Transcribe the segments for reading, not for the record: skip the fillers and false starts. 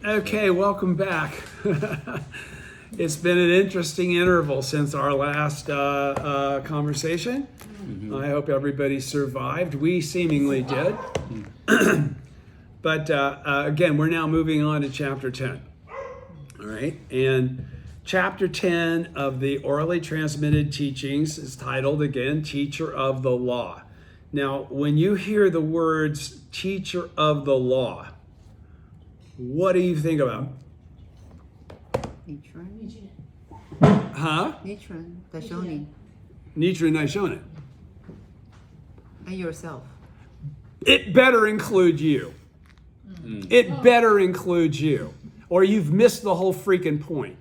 Okay, welcome back. It's been an interesting interval since our last conversation. I hope everybody survived. We seemingly did. But again, we're now moving on to chapter 10. All right, and chapter 10 of the orally transmitted teachings is titled again, Teacher of the Law. Now, when you hear the words teacher of the law, what do you think about? Nichiren. Huh? Nichiren, Daishonin. Nichiren Daishonin. And yourself. It better include you. It better include you. Or you've missed the whole freaking point.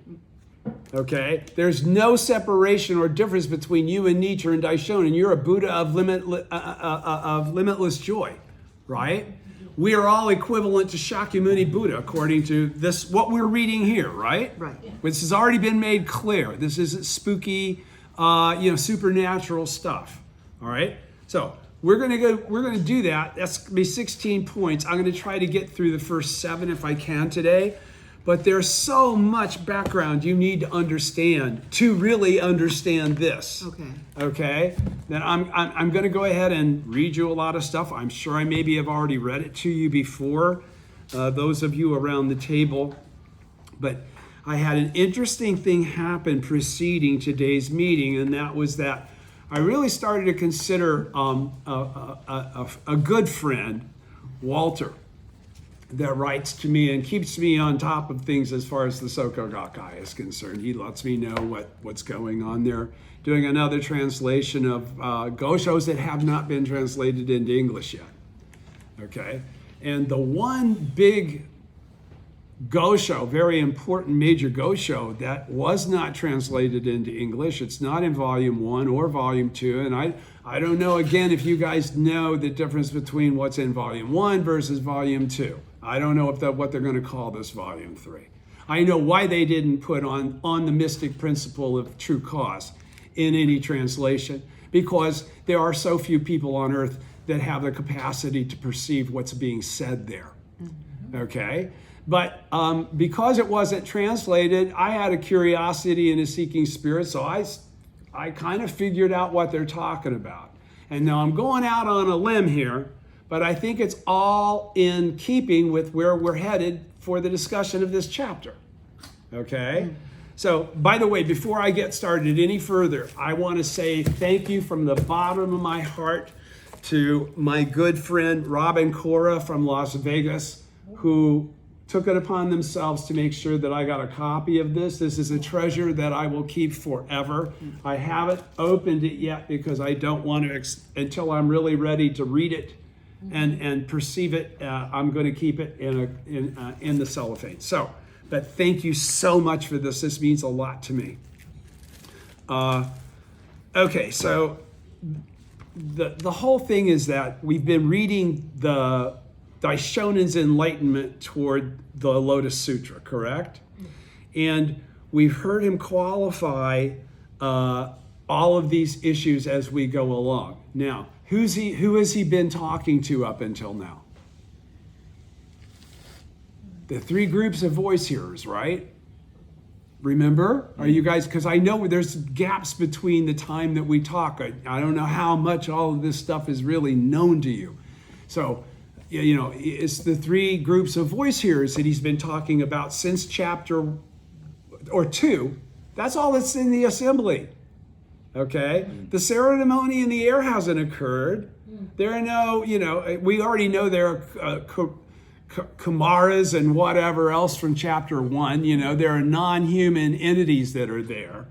Okay? There's no separation or difference between you and Nichiren Daishonin. You're a Buddha of limitless joy, right? We are all equivalent to Shakyamuni Buddha, according to this, what we're reading here, right? Right. Which has already been made clear. This isn't spooky, supernatural stuff. All right. So we're gonna do that. That's gonna be 16 points. I'm gonna try to get through the first 7 if I can today. But there's so much background you need to understand to really understand this. Okay. Then I'm going to go ahead and read you a lot of stuff. I'm sure I maybe have already read it to you before, those of you around the table. But I had an interesting thing happen preceding today's meeting, and that was that I really started to consider a good friend, Walter, that writes to me and keeps me on top of things as far as the Soko Gakkai is concerned. He lets me know what's going on there. Doing another translation of Goshos that have not been translated into English yet. Okay? And the one big Gosho, very important major Gosho that was not translated into English, it's not in volume 1 or volume 2, and I don't know, again, if you guys know the difference between what's in volume 1 versus volume 2. I don't know what they're going to call this volume 3. I know why they didn't put on the mystic principle of true cause in any translation, because there are so few people on earth that have the capacity to perceive what's being said there. Okay? But because it wasn't translated, I had a curiosity and a seeking spirit, so I kind of figured out what they're talking about. And now I'm going out on a limb here, but I think it's all in keeping with where we're headed for the discussion of this chapter. Okay? So, by the way, before I get started any further, I want to say thank you from the bottom of my heart to my good friend Robin Cora from Las Vegas, who took it upon themselves to make sure that I got a copy of this. This is a treasure that I will keep forever. I haven't opened it yet because I don't want to, until I'm really ready to read it and perceive it. I'm going to keep it in the cellophane. So, but thank you so much for this. This means a lot to me. Okay, so the whole thing is that we've been reading the Daishonin's enlightenment toward the Lotus Sutra, correct? And we've heard him qualify all of these issues as we go along. Now, who has he been talking to up until now? The 3 groups of voice hearers, right? Remember? Are you guys, because I know there's gaps between the time that we talk. I don't know how much all of this stuff is really known to you. So, it's the 3 groups of voice hearers that he's been talking about since chapter 2. That's all that's in the assembly. Okay? The ceremony in the air hasn't occurred. There are no, we already know there are Kumaras and whatever else from chapter 1. There are non-human entities that are there.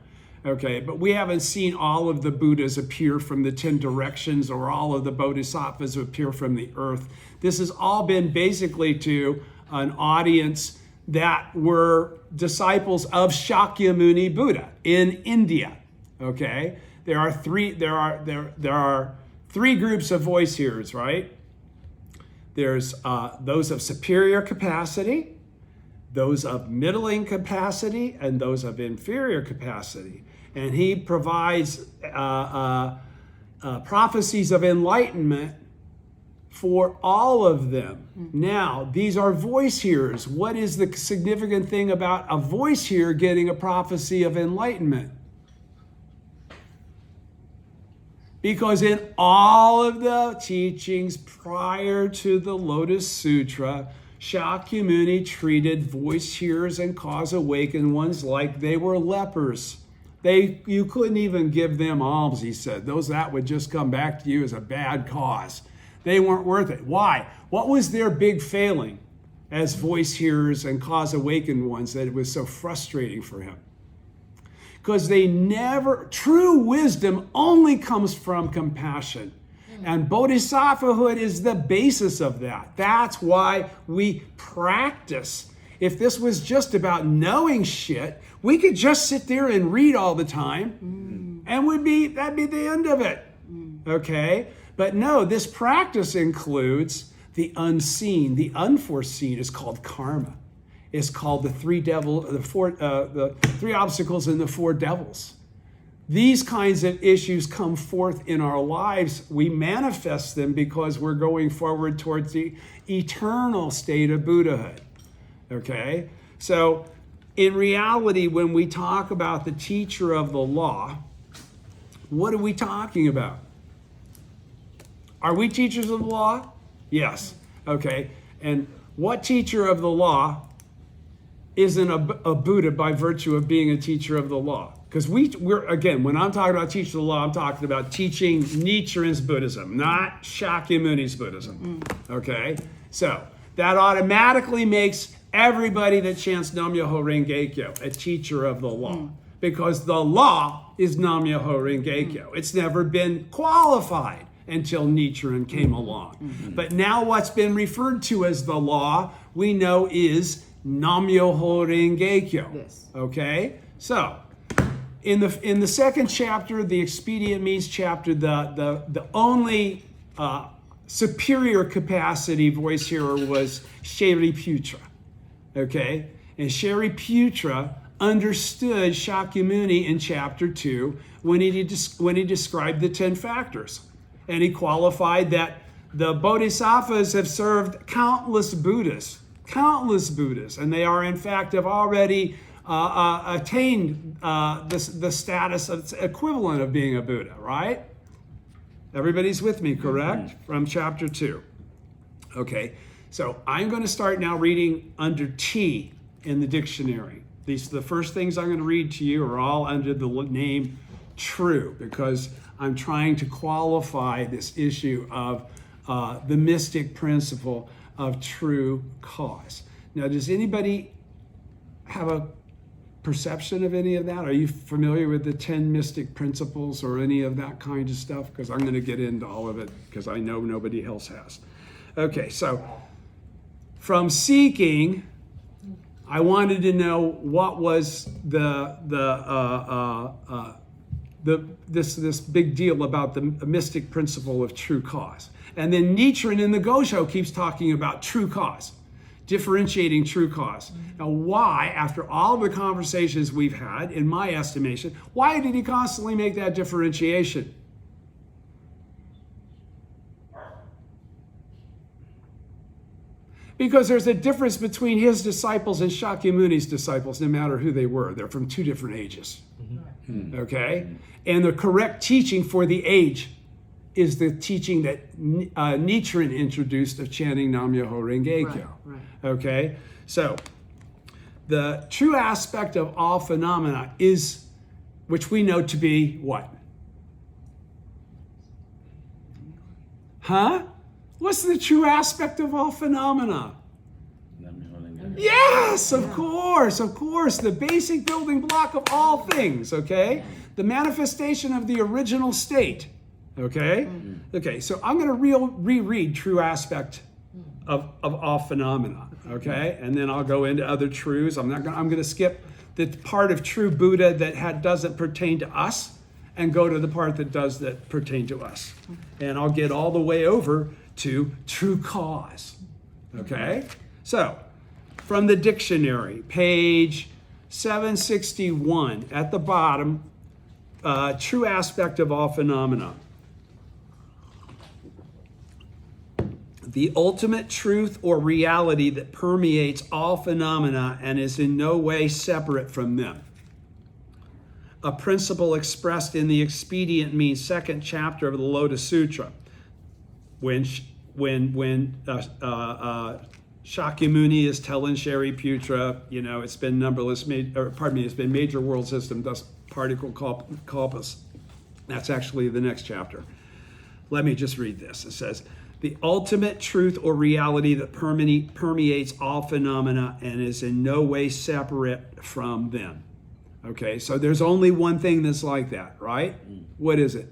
Okay, but we haven't seen all of the Buddhas appear from the 10 directions or all of the Bodhisattvas appear from the earth. This has all been basically to an audience that were disciples of Shakyamuni Buddha in India. Okay, there are three groups of voice hearers, right? There's those of superior capacity, those of middling capacity, and those of inferior capacity. And he provides prophecies of enlightenment for all of them. Now, these are voice hearers. What is the significant thing about a voice hearer getting a prophecy of enlightenment? Because in all of the teachings prior to the Lotus Sutra, Shakyamuni treated voice hearers and cause awakened ones like they were lepers. You couldn't even give them alms, he said. That would just come back to you as a bad cause. They weren't worth it. Why? What was their big failing as voice hearers and cause awakened ones that it was so frustrating for him? Because true wisdom only comes from compassion. And bodhisattvahood is the basis of that. That's why we practice. If this was just about knowing shit, we could just sit there and read all the time, and that'd be the end of it. Okay? But no, this practice includes the unseen, the unforeseen is called karma. It's called the three obstacles and the four devils. These kinds of issues come forth in our lives. We manifest them because we're going forward towards the eternal state of Buddhahood. Okay? So, in reality, when we talk about the teacher of the law, what are we talking about? Are we teachers of the law? Yes. Okay. And what teacher of the law isn't a Buddha by virtue of being a teacher of the law? Because we're again, when I'm talking about teacher of the law, I'm talking about teaching Nichiren's Buddhism, not Shakyamuni's Buddhism. Okay? So that automatically makes everybody that chants Nam-myoho Renge-kyo a teacher of the law. Because the law is Nam-myoho Renge-kyo. It's never been qualified until Nichiren came along. But now what's been referred to as the law, we know is Nam-myoho Renge-kyo. Yes. Okay? So, in the second chapter, the expedient means chapter, the only superior capacity voice hearer was Shariputra. Okay? And Shariputra understood Shakyamuni in chapter 2 when he described the 10 factors. And he qualified that the bodhisattvas have served countless Buddhas, and they are in fact have already attained the status of equivalent of being a Buddha, right? Everybody's with me, correct? From chapter 2. Okay, so I'm going to start now reading under T in the dictionary. The first things I'm going to read to you are all under the name true, because I'm trying to qualify this issue of the mystic principle of true cause. Now, does anybody have a perception of any of that? Are you familiar with the 10 mystic principles or any of that kind of stuff? Because I'm going to get into all of it because I know nobody else has. Okay, so from seeking, I wanted to know what was this big deal about the mystic principle of true cause. And then Nichiren in the Gosho keeps talking about true cause, differentiating true cause. Now, why, after all the conversations we've had, in my estimation, why did he constantly make that differentiation? Because there's a difference between his disciples and Shakyamuni's disciples, no matter who they were. They're from two different ages. Okay? And the correct teaching for the age is the teaching that Nichiren introduced of chanting Nam-myoho Renge-kyo. Right. Okay? So, the true aspect of all phenomena is, which we know to be what? Huh? What's the true aspect of all phenomena? Yes, of course, the basic building block of all things, okay? The manifestation of the original state, okay? Okay, so I'm going to reread true aspect of all phenomena, okay? And then I'll go into other truths. I'm going to skip the part of true Buddha that doesn't pertain to us and go to the part that pertain to us. And I'll get all the way over to true cause, okay? So, from the dictionary, page 761, at the bottom, true aspect of all phenomena. the ultimate truth or reality that permeates all phenomena and is in no way separate from them. A principle expressed in the expedient means second chapter of the Lotus Sutra. When Shakyamuni is telling Shariputra, it's been it's been major world system, thus particle corpus. That's actually the next chapter. Let me just read this. It says, the ultimate truth or reality that permeates all phenomena and is in no way separate from them. Okay, so there's only one thing that's like that, right? What is it?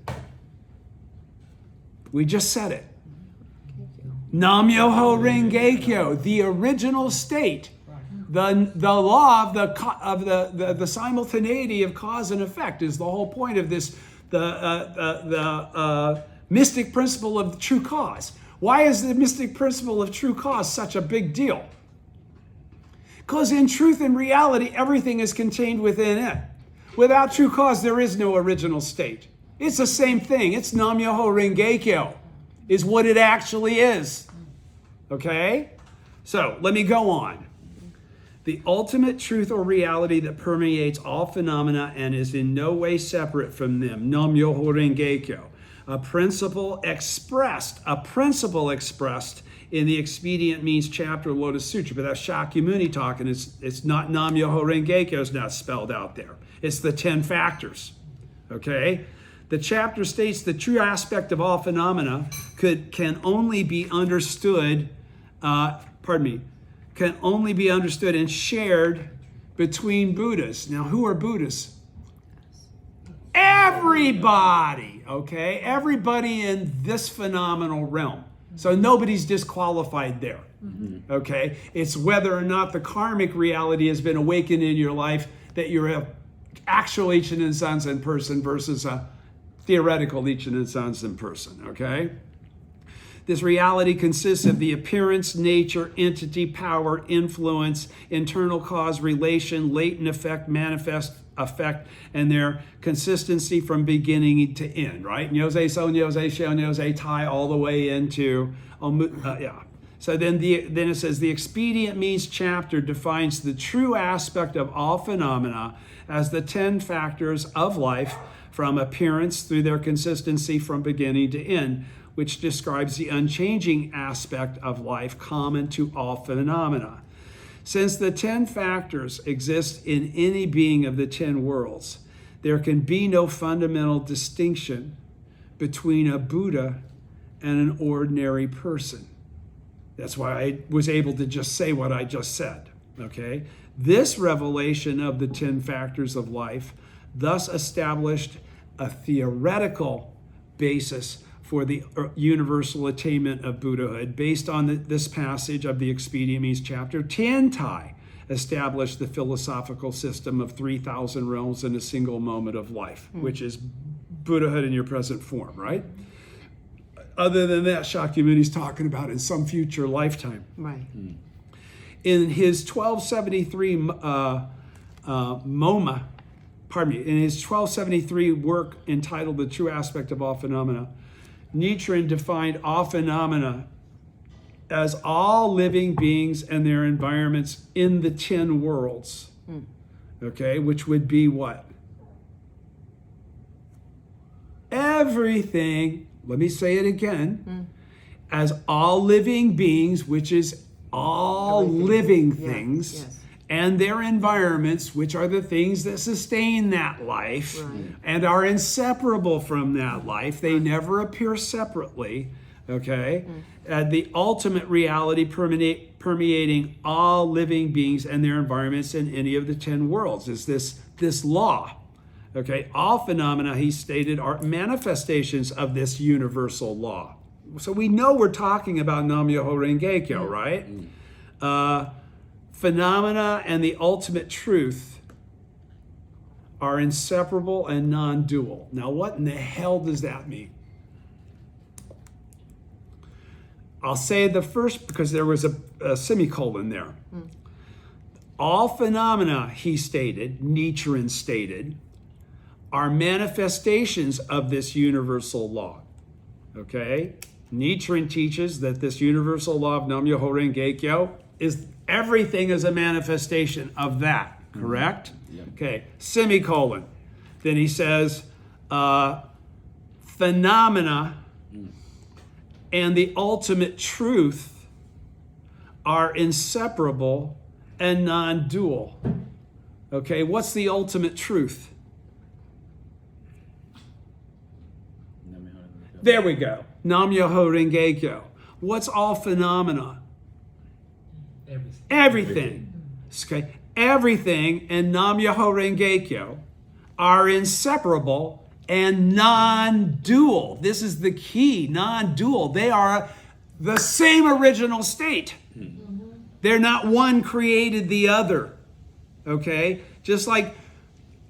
We just said it. Nam-myoho Renge-kyo, the original state, the law of the simultaneity of cause and effect is the whole point of this, the mystic principle of true cause. Why is the mystic principle of true cause such a big deal? Because in truth and reality, everything is contained within it. Without true cause, there is no original state. It's the same thing. It's Nam-myoho Renge-kyo, is what it actually is. Okay? So, let me go on. The ultimate truth or reality that permeates all phenomena and is in no way separate from them. Nam-myoho Renge-kyo. A principle expressed in the Expedient Means chapter of Lotus Sutra, but that's Shakyamuni talking. It's not Nam-myoho Renge-kyo, it's not spelled out there. It's the 10 factors, okay? The chapter states the true aspect of all phenomena can only be understood, can only be understood and shared between Buddhas. Now, who are Buddhas? Everybody, okay? Everybody in this phenomenal realm. So nobody's disqualified there, okay? It's whether or not the karmic reality has been awakened in your life that you're an actual Ichinen Sanzen person versus a theoretical Ichinen Sanzen person, okay? This reality consists of the appearance, nature, entity, power, influence, internal cause, relation, latent effect, manifest effect, and their consistency from beginning to end, right? Nyose so, nyose shou, nyose tai, all the way into, So then it says, the Expedient Means chapter defines the true aspect of all phenomena as the 10 factors of life from appearance through their consistency from beginning to end, which describes the unchanging aspect of life common to all phenomena. Since the 10 factors exist in any being of the 10 worlds, there can be no fundamental distinction between a Buddha and an ordinary person. That's why I was able to just say what I just said, okay? This revelation of the 10 factors of life thus established a theoretical basis for the universal attainment of Buddhahood. Based on this passage of the Expedient Means chapter, Tiantai established the philosophical system of 3,000 realms in a single moment of life, which is Buddhahood in your present form, right? Other than that, Shakyamuni's talking about in some future lifetime. Right. In his 1273 in his 1273 work entitled The True Aspect of All Phenomena, Nichiren defined all phenomena as all living beings and their environments in the 10 worlds, okay, which would be what? Everything, let me say it again, as all living beings, which is all living things, and their environments, which are the things that sustain that life and are inseparable from that life. They never appear separately, okay? The ultimate reality permeating all living beings and their environments in any of the 10 worlds is this law, okay? All phenomena, he stated, are manifestations of this universal law. So we know we're talking about Nam-myoho Renge-kyo, right? Phenomena and the ultimate truth are inseparable and non-dual. Now, what in the hell does that mean? I'll say the first because there was a semicolon there. All phenomena, he stated, Nichiren stated, are manifestations of this universal law. Okay? Nichiren teaches that this universal law of Nam-myoho Renge-kyo is everything is a manifestation of that, correct? Yep. Okay, semicolon. Then he says, phenomena and the ultimate truth are inseparable and non-dual. Okay, what's the ultimate truth? There we go. Nam-myoho Renge-kyo. What's all phenomena? Everything. Okay, everything and Nam-myoho Renge-kyo are inseparable and non-dual. This is the key, non-dual. They are the same original state. They're not one created the other. Okay? Just like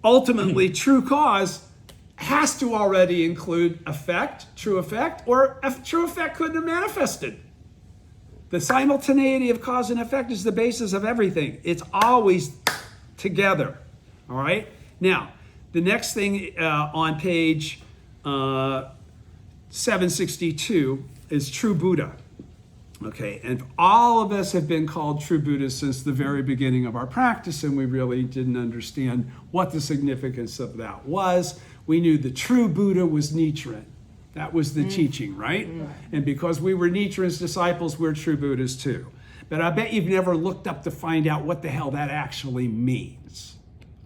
ultimately true cause has to already include effect, or a true effect couldn't have manifested. The simultaneity of cause and effect is the basis of everything. It's always together. All right? Now, the next thing on page 762 is true Buddha. Okay, and all of us have been called true Buddhists since the very beginning of our practice, and we really didn't understand what the significance of that was. We knew the true Buddha was Nichiren. That was the teaching, right? And because we were Nichiren's disciples, we're true Buddhists too. But I bet you've never looked up to find out what the hell that actually means.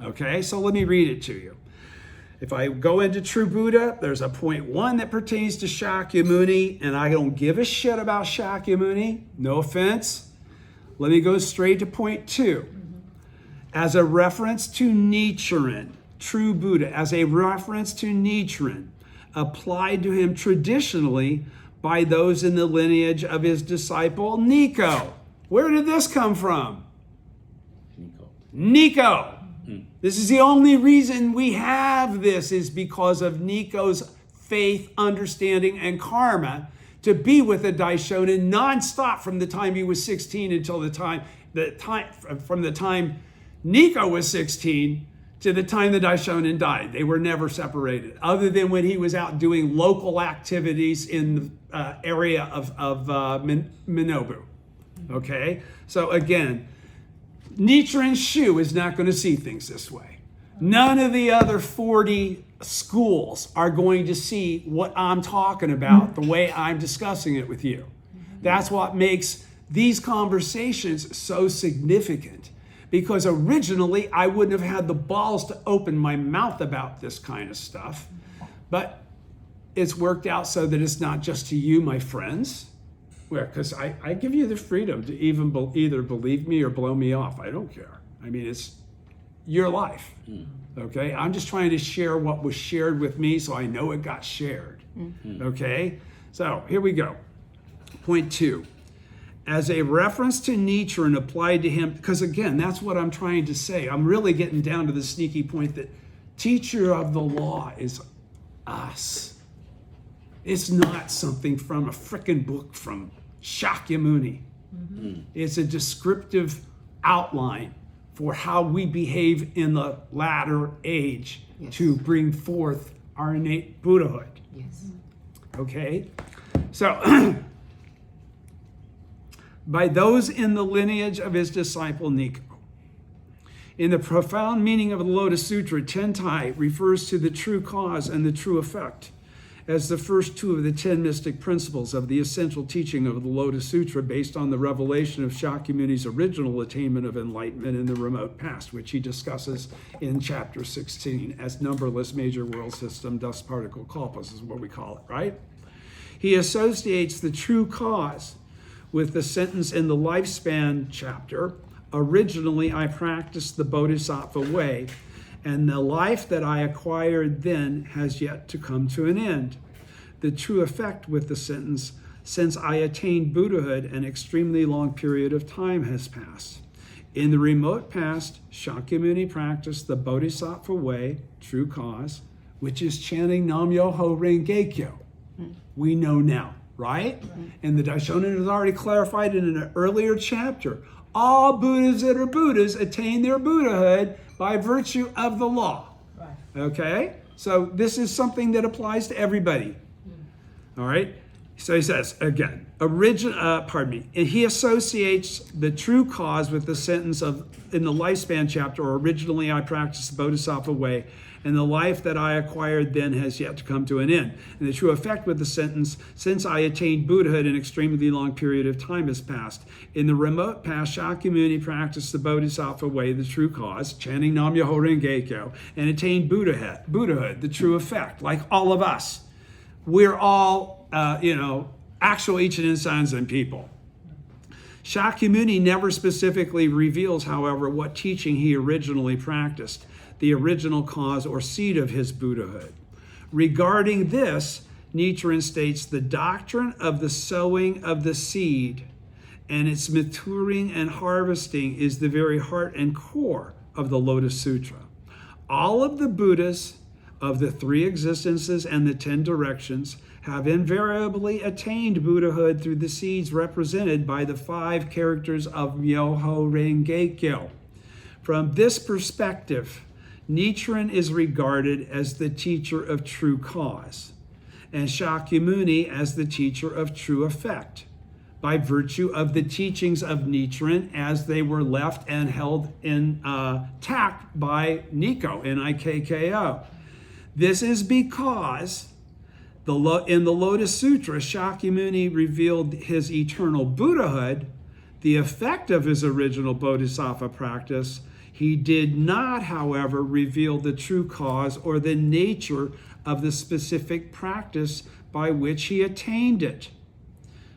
Okay, so let me read it to you. If I go into true Buddha, there's a point 1 that pertains to Shakyamuni, and I don't give a shit about Shakyamuni. No offense. Let me go straight to point 2. As a reference to Nichiren, true Buddha, as a reference to Nichiren, applied to him traditionally by those in the lineage of his disciple Nico. Where did this come from? Nico. This is the only reason we have this, is because of Nico's faith, understanding, and karma to be with the Daishonin nonstop from the time he was 16 until from the time Nico was 16 to the time the Daishonin died. They were never separated, other than when he was out doing local activities in the area of Minobu. Okay? So again, Nichiren Shu is not going to see things this way. None of the other 40 schools are going to see what I'm talking about the way I'm discussing it with you. That's what makes these conversations so significant, because originally I wouldn't have had the balls to open my mouth about this kind of stuff, but it's worked out so that it's not just to you, my friends. Because I give you the freedom to either believe me or blow me off. I don't care. I mean, it's your life. Okay? I'm just trying to share what was shared with me so I know it got shared. Okay? So here we go. Point 2. As a reference to Nichiren applied to him, because again, that's what I'm trying to say. I'm really getting down to the sneaky point that teacher of the law is us. It's not something from a frickin' book from Shakyamuni. It's a descriptive outline for how we behave in the latter age to bring forth our innate Buddhahood. Yes. Okay? So, by those in the lineage of his disciple Nico. In the profound meaning of the Lotus Sutra, Tentai refers to the true cause and the true effect as the first 2 of the 10 mystic principles of the essential teaching of the Lotus Sutra, based on the revelation of Shakyamuni's original attainment of enlightenment in the remote past, which he discusses in chapter 16 as numberless major world system dust particle kalpas is what we call it, right? He associates the true cause with the sentence in the lifespan chapter, originally I practiced the Bodhisattva way, and the life that I acquired then has yet to come to an end. The true effect with the sentence, since I attained Buddhahood, an extremely long period of time has passed. In the remote past, Shakyamuni practiced the Bodhisattva way, true cause, which is chanting Nam-myoho Renge-kyo. We know now, right? And the Daishonin has already clarified in an earlier chapter. All Buddhas that are Buddhas attain their Buddhahood by virtue of the law. Okay? So this is something that applies to everybody. All right? So he says, again, and he associates the true cause with the sentence of, in the lifespan chapter, originally I practiced the Bodhisattva way, and the life that I acquired then has yet to come to an end. And the true effect with the sentence, since I attained Buddhahood, an extremely long period of time has passed. In the remote past, Shakyamuni practiced the Bodhisattva way, the true cause, chanting Nam Myoho Renge Kyo, and attained Buddhahood, the true effect, like all of us. We're all, actual Ichinen Sanzen people. Shakyamuni never specifically reveals, however, what teaching he originally practiced, the original cause or seed of his Buddhahood. Regarding this, Nichiren states the doctrine of the sowing of the seed and its maturing and harvesting is the very heart and core of the Lotus Sutra. All of the Buddhas of the 3 existences and the 10 directions have invariably attained Buddhahood through the seeds represented by the 5 characters of Myoho Renge Kyo. From this perspective, Nichiren is regarded as the teacher of true cause, and Shakyamuni as the teacher of true effect, by virtue of the teachings of Nichiren as they were left and held intact by Nikko, Nikko. This is because in the Lotus Sutra, Shakyamuni revealed his eternal Buddhahood, the effect of his original Bodhisattva practice. He did not, however, reveal the true cause or the nature of the specific practice by which he attained it.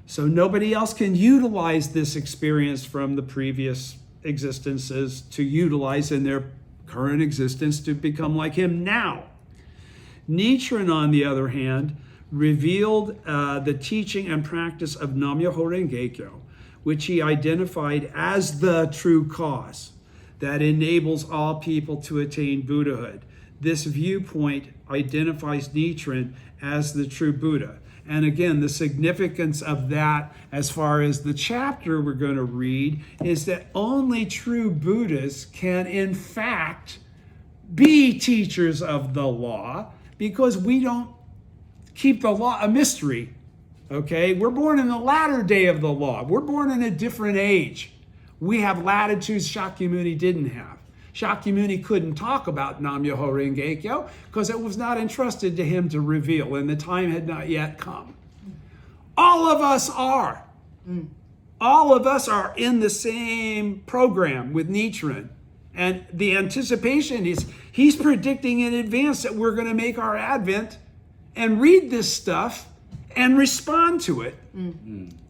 So nobody else can utilize this experience from the previous existences to utilize in their current existence to become like him now. Nichiren, on the other hand, revealed the teaching and practice of Nam Myoho Renge Kyo, which he identified as the true cause that enables all people to attain Buddhahood. This viewpoint identifies Nichiren as the true Buddha. And again, the significance of that, as far as the chapter we're going to read, is that only true Buddhas can, in fact, be teachers of the law, because we don't keep the law a mystery, okay? We're born in the latter day of the law. We're born in a different age. We have latitudes Shakyamuni didn't have. Shakyamuni couldn't talk about Nam Myoho Renge Kyo because it was not entrusted to him to reveal, and the time had not yet come. All of us are. All of us are in the same program with Nichiren. And the anticipation is he's predicting in advance that we're going to make our advent and read this stuff and respond to it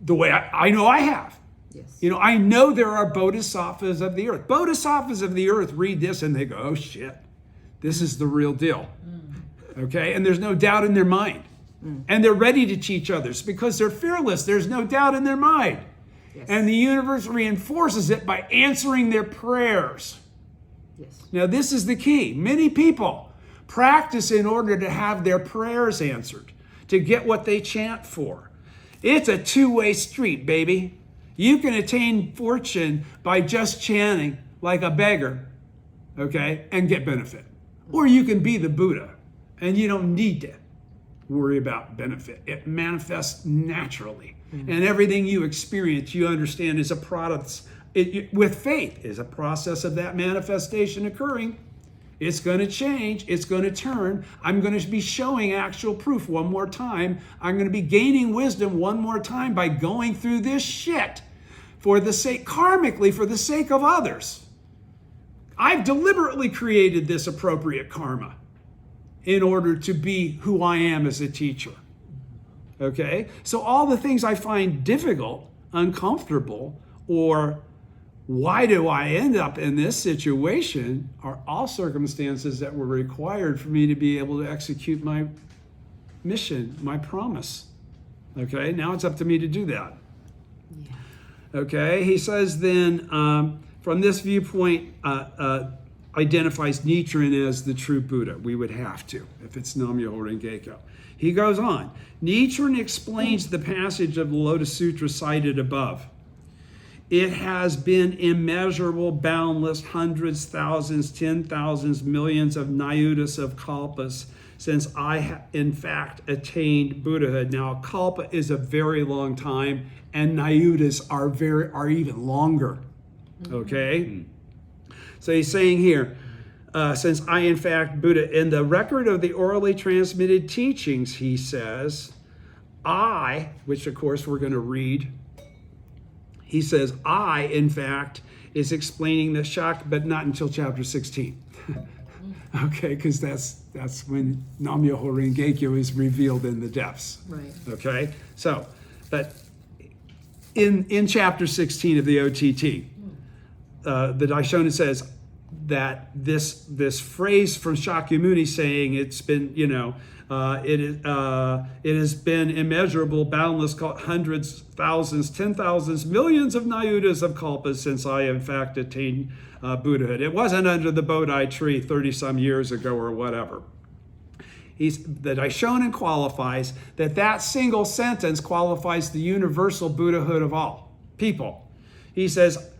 the way I know I have. Yes. I know there are bodhisattvas of the earth. Bodhisattvas of the earth read this and they go, oh shit, this is the real deal. Okay? And there's no doubt in their mind. And they're ready to teach others because they're fearless. There's no doubt in their mind. Yes. And the universe reinforces it by answering their prayers. Yes. Now, this is the key. Many people practice in order to have their prayers answered, to get what they chant for. It's a two-way street, baby. You can attain fortune by just chanting like a beggar, okay, and get benefit. Or you can be the Buddha, and you don't need to worry about benefit. It manifests naturally. And everything you experience, you understand, is a product, with faith, is a process of that manifestation occurring. It's going to change. It's going to turn. I'm going to be showing actual proof one more time. I'm going to be gaining wisdom one more time by going through this shit for the sake, karmically, for the sake of others. I've deliberately created this appropriate karma in order to be who I am as a teacher. Okay? So all the things I find difficult, uncomfortable, or why do I end up in this situation are all circumstances that were required for me to be able to execute my mission, my promise. Okay? Now it's up to me to do that. Yeah. Okay? He says then, from this viewpoint, identifies Nichiren as the true Buddha. We would have to, if it's Nam Myoho Renge Kyo. He goes on. Nichiren explains the passage of the Lotus Sutra cited above. It has been immeasurable, boundless, hundreds, thousands, 10,000s, millions of nayutas of kalpas since I in fact attained Buddhahood. Now, a kalpa is a very long time, and nayutas are even longer. Okay? So he's saying here, since I in fact Buddha, in the record of the orally transmitted teachings, he says, I, which of course we're going to read, he says, I in fact is explaining the Shak, but not until chapter 16. Okay, because that's when Nam-myoho Renge-kyo is revealed in the depths. Right. Okay, so, but in chapter 16 of the OTT, the Daishonin says that this phrase from Shakyamuni saying it's been, it has been immeasurable, boundless, hundreds, thousands, 10,000s, millions of nayutas of kalpas since I in fact attained Buddhahood. It wasn't under the Bodhi tree 30 some years ago or whatever. The Daishonin qualifies that single sentence qualifies the universal Buddhahood of all people. He says,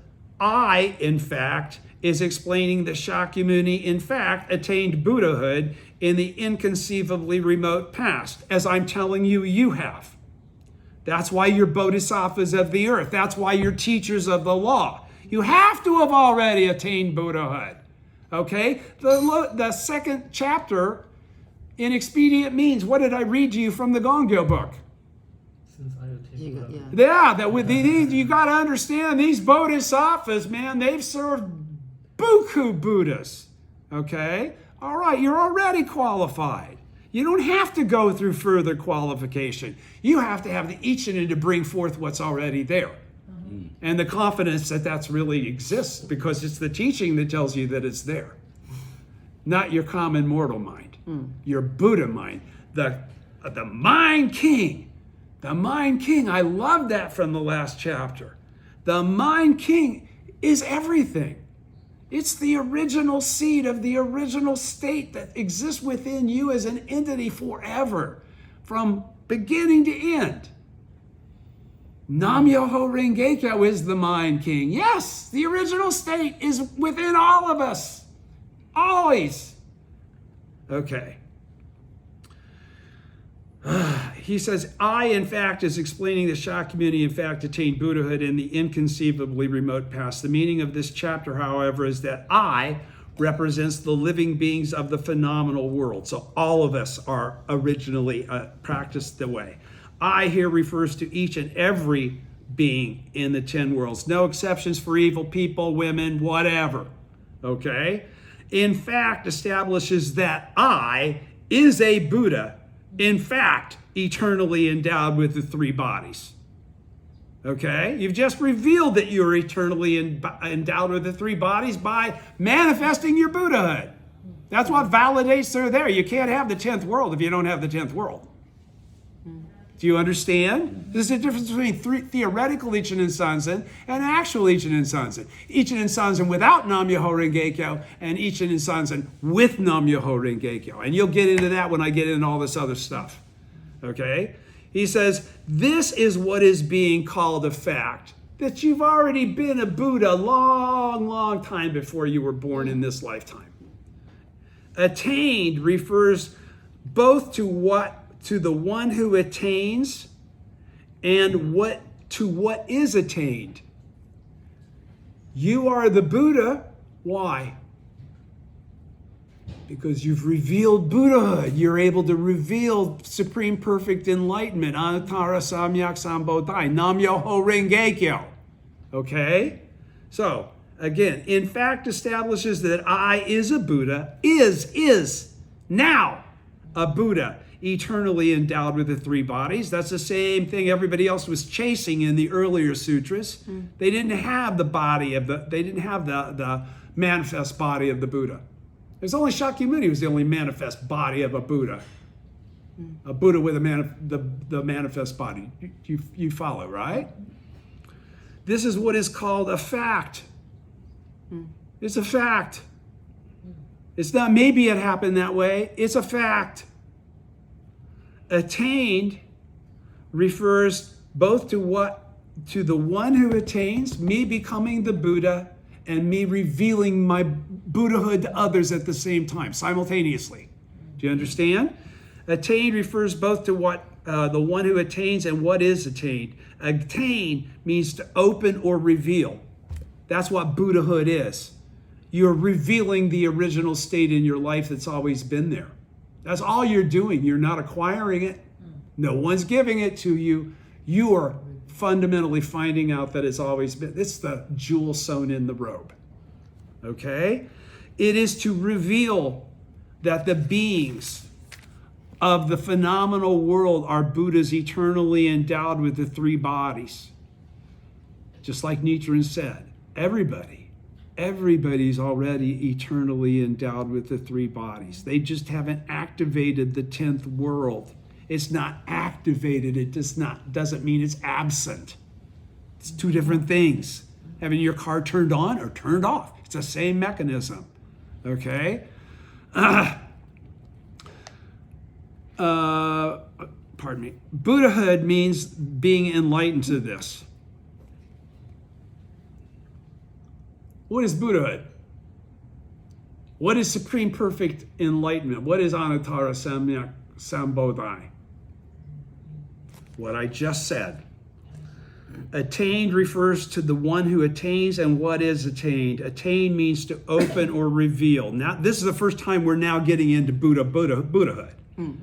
I, in fact, is explaining that Shakyamuni, in fact, attained Buddhahood in the inconceivably remote past, as I'm telling you, you have. That's why you're bodhisattvas of the earth. That's why you're teachers of the law. You have to have already attained Buddhahood. Okay? The second chapter in expedient means, what did I read to you from the Gongyo book? Since I attained Buddha. Yeah, that with these, you got to understand, these bodhisattvas, man, they've served buku Buddhas. Okay? All right, you're already qualified. You don't have to go through further qualification. You have to have the ichinen to bring forth what's already there. And the confidence that that's really exists, because it's the teaching that tells you that it's there. Not your common mortal mind. Your Buddha mind. The mind king. The mind king. I love that from the last chapter. The mind king is everything. It's the original seed of the original state that exists within you as an entity forever, from beginning to end. Nam-myoho Renge-kyo is the mind king. Yes, the original state is within all of us. Always. Okay. He says, I, in fact, is explaining that Shakyamuni, in fact, attained Buddhahood in the inconceivably remote past. The meaning of this chapter, however, is that I represents the living beings of the phenomenal world. So all of us are originally practiced the way. I here refers to each and every being in the 10 worlds. No exceptions for evil people, women, whatever. Okay? In fact, establishes that I is a Buddha, in fact, eternally endowed with the 3 bodies. Okay? You've just revealed that you're eternally endowed with the 3 bodies by manifesting your Buddhahood. That's what validates they're there. You can't have the 10th world if you don't have the 10th world. Do you understand? There's a difference between theoretical Ichinen Sanzen and actual Ichinen Sanzen. Ichinen Sanzen without Nam-myoho Renge-kyo and Ichinen Sanzen with Nam-myoho Renge-kyo. And you'll get into that when I get into all this other stuff. Okay? He says, this is what is being called a fact. That you've already been a Buddha long, long time before you were born in this lifetime. Attained refers both to the one who attains and what is attained. You are the Buddha. Why? Because you've revealed Buddhahood. You're able to reveal supreme perfect enlightenment. Anattara Samyak Sambodhai. Nam-myoho Renge-kyo. Okay? So, again, in fact establishes that I is a Buddha, is now a Buddha, eternally endowed with the 3 bodies. That's the same thing everybody else was chasing in the earlier sutras. They didn't have the body of they didn't have the manifest body of the Buddha. There's only Shakyamuni was the only manifest body of a Buddha. A Buddha with the manifest body. You follow, right? This is what is called a fact. It's a fact. It's not maybe it happened that way. It's a fact. Attained refers both to the one who attains, me becoming the Buddha, and me revealing my Buddhahood to others at the same time, simultaneously. Do you understand? Attained refers both to what the one who attains and what is attained. Attain means to open or reveal. That's what Buddhahood is. You're revealing the original state in your life that's always been there. That's all you're doing. You're not acquiring it. No one's giving it to you. You are fundamentally finding out that it's always been. It's the jewel sewn in the robe. Okay? It is to reveal that the beings of the phenomenal world are Buddhas eternally endowed with the three bodies. Just like Nichiren said, everybody's already eternally endowed with the three bodies. They just haven't activated the 10th world. It's not activated. It doesn't mean it's absent. It's two different things. Having your car turned on or turned off. It's the same mechanism. Okay? Pardon me. Buddhahood means being enlightened to this. What is Buddhahood? What is supreme perfect enlightenment? What is Anuttara Samyak Sambodhi? What I just said. Attained refers to the one who attains and what is attained. Attain means to open or reveal. Now, this is the first time we're now getting into Buddhahood.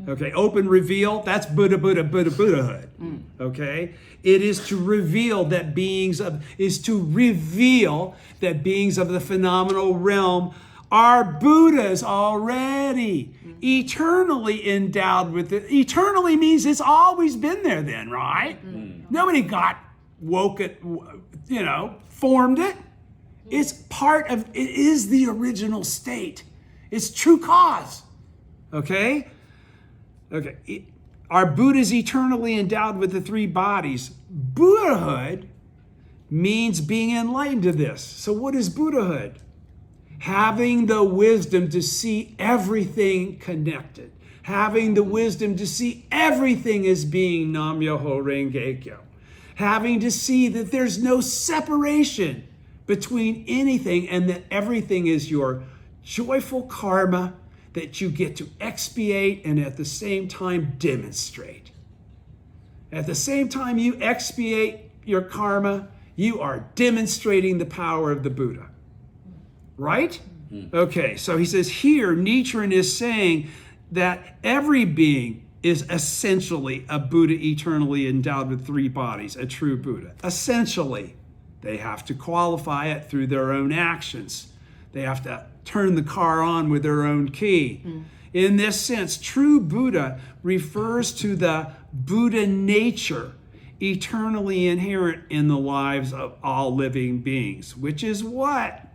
Okay, open, reveal, that's Buddhahood. Okay, it is to reveal that beings of the phenomenal realm are Buddhas already, eternally endowed with it. Eternally means it's always been there then, right? Nobody got woke it, formed it. It's part of, it is the original state. It's true cause, okay? Okay, are Buddhas eternally endowed with the three bodies? Buddhahood means being enlightened to this. So what is Buddhahood? Having the wisdom to see everything connected. Having the wisdom to see everything as being Nam Myoho Renge Kyo. Having to see that there's no separation between anything and that everything is your joyful karma that you get to expiate and at the same time demonstrate. At the same time you expiate your karma, you are demonstrating the power of the Buddha. Right? Okay, so he says here, Nichiren is saying that every being is essentially a Buddha eternally endowed with three bodies, a true Buddha. Essentially, they have to qualify it through their own actions. They have to turn the car on with their own key. In this sense, true Buddha refers to the Buddha nature eternally inherent in the lives of all living beings, which is what?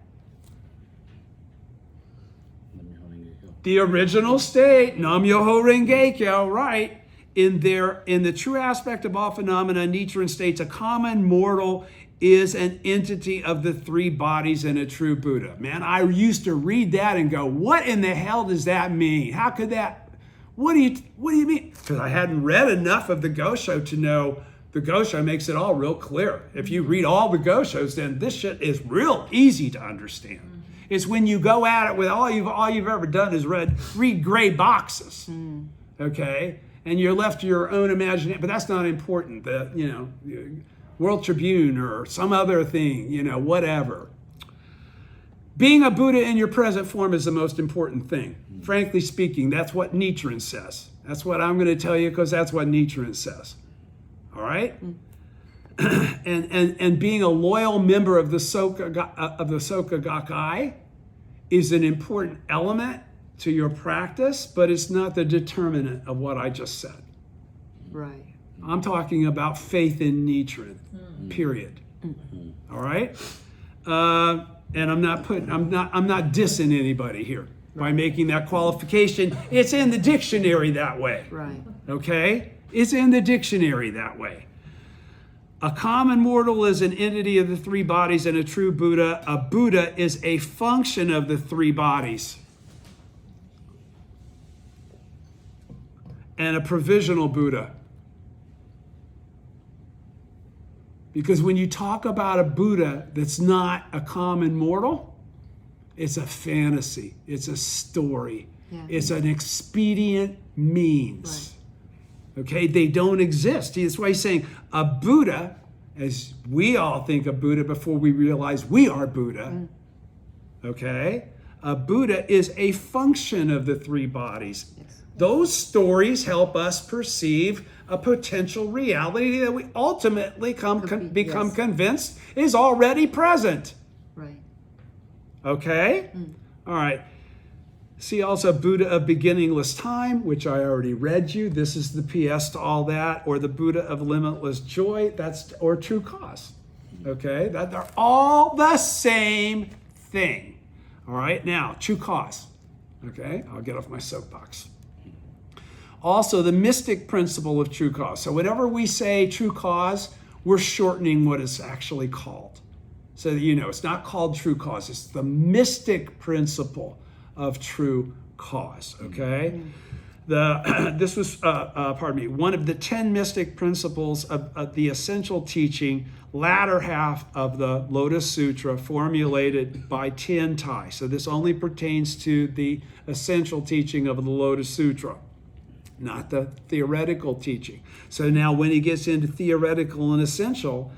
The original state, Nam Myoho Renge Kyo, right? In the true aspect of all phenomena, Nichiren states a common mortal is an entity of the three bodies in a true Buddha. Man, I used to read that and go, what in the hell does that mean? How could that, what do you mean? Because I hadn't read enough of the Gosho to know the Gosho makes it all real clear. If you read all the Goshos, then this shit is real easy to understand. It's when you go at it with all you've ever done is read gray boxes, okay? And you're left to your own imagination, but that's not important. World Tribune or some other thing, whatever. Being a Buddha in your present form is the most important thing. Frankly speaking, that's what Nichiren says. That's what I'm going to tell you because that's what Nichiren says. All right? and being a loyal member of the Soka Gakkai is an important element to your practice, but it's not the determinant of what I just said. Right. I'm talking about faith in Nichiren, period. All right? And I'm not dissing anybody here by making that qualification. It's in the dictionary that way. Right. Okay? It's in the dictionary that way. A common mortal is an entity of the three bodies, and a true Buddha, a Buddha is a function of the three bodies. And a provisional Buddha. Because when you talk about a Buddha that's not a common mortal, It's a fantasy. It's a story. Yeah. It's an expedient means. Okay, they don't exist. That's why he's saying a Buddha, as we all think of Buddha before we realize we are Buddha. Okay, a Buddha is a function of the three bodies. Yes. Those stories help us perceive a potential reality that we ultimately become yes. convinced is already present. Right. Okay? All right. See also Buddha of beginningless time, which I already read you. This is the PS to all that, or the Buddha of limitless joy, or true cause. Okay? That they're all the same thing. All right? Now, true cause. Okay? I'll get off my soapbox. Also, the mystic principle of true cause. So whenever we say true cause, we're shortening what it's actually called. So that you know, it's not called true cause. It's the mystic principle of true cause, okay? This was, one of the 10 mystic principles of the essential teaching, latter half of the Lotus Sutra, formulated by Tiantai. So this only pertains to the essential teaching of the Lotus Sutra, not the theoretical teaching. So now when he gets into theoretical and essential,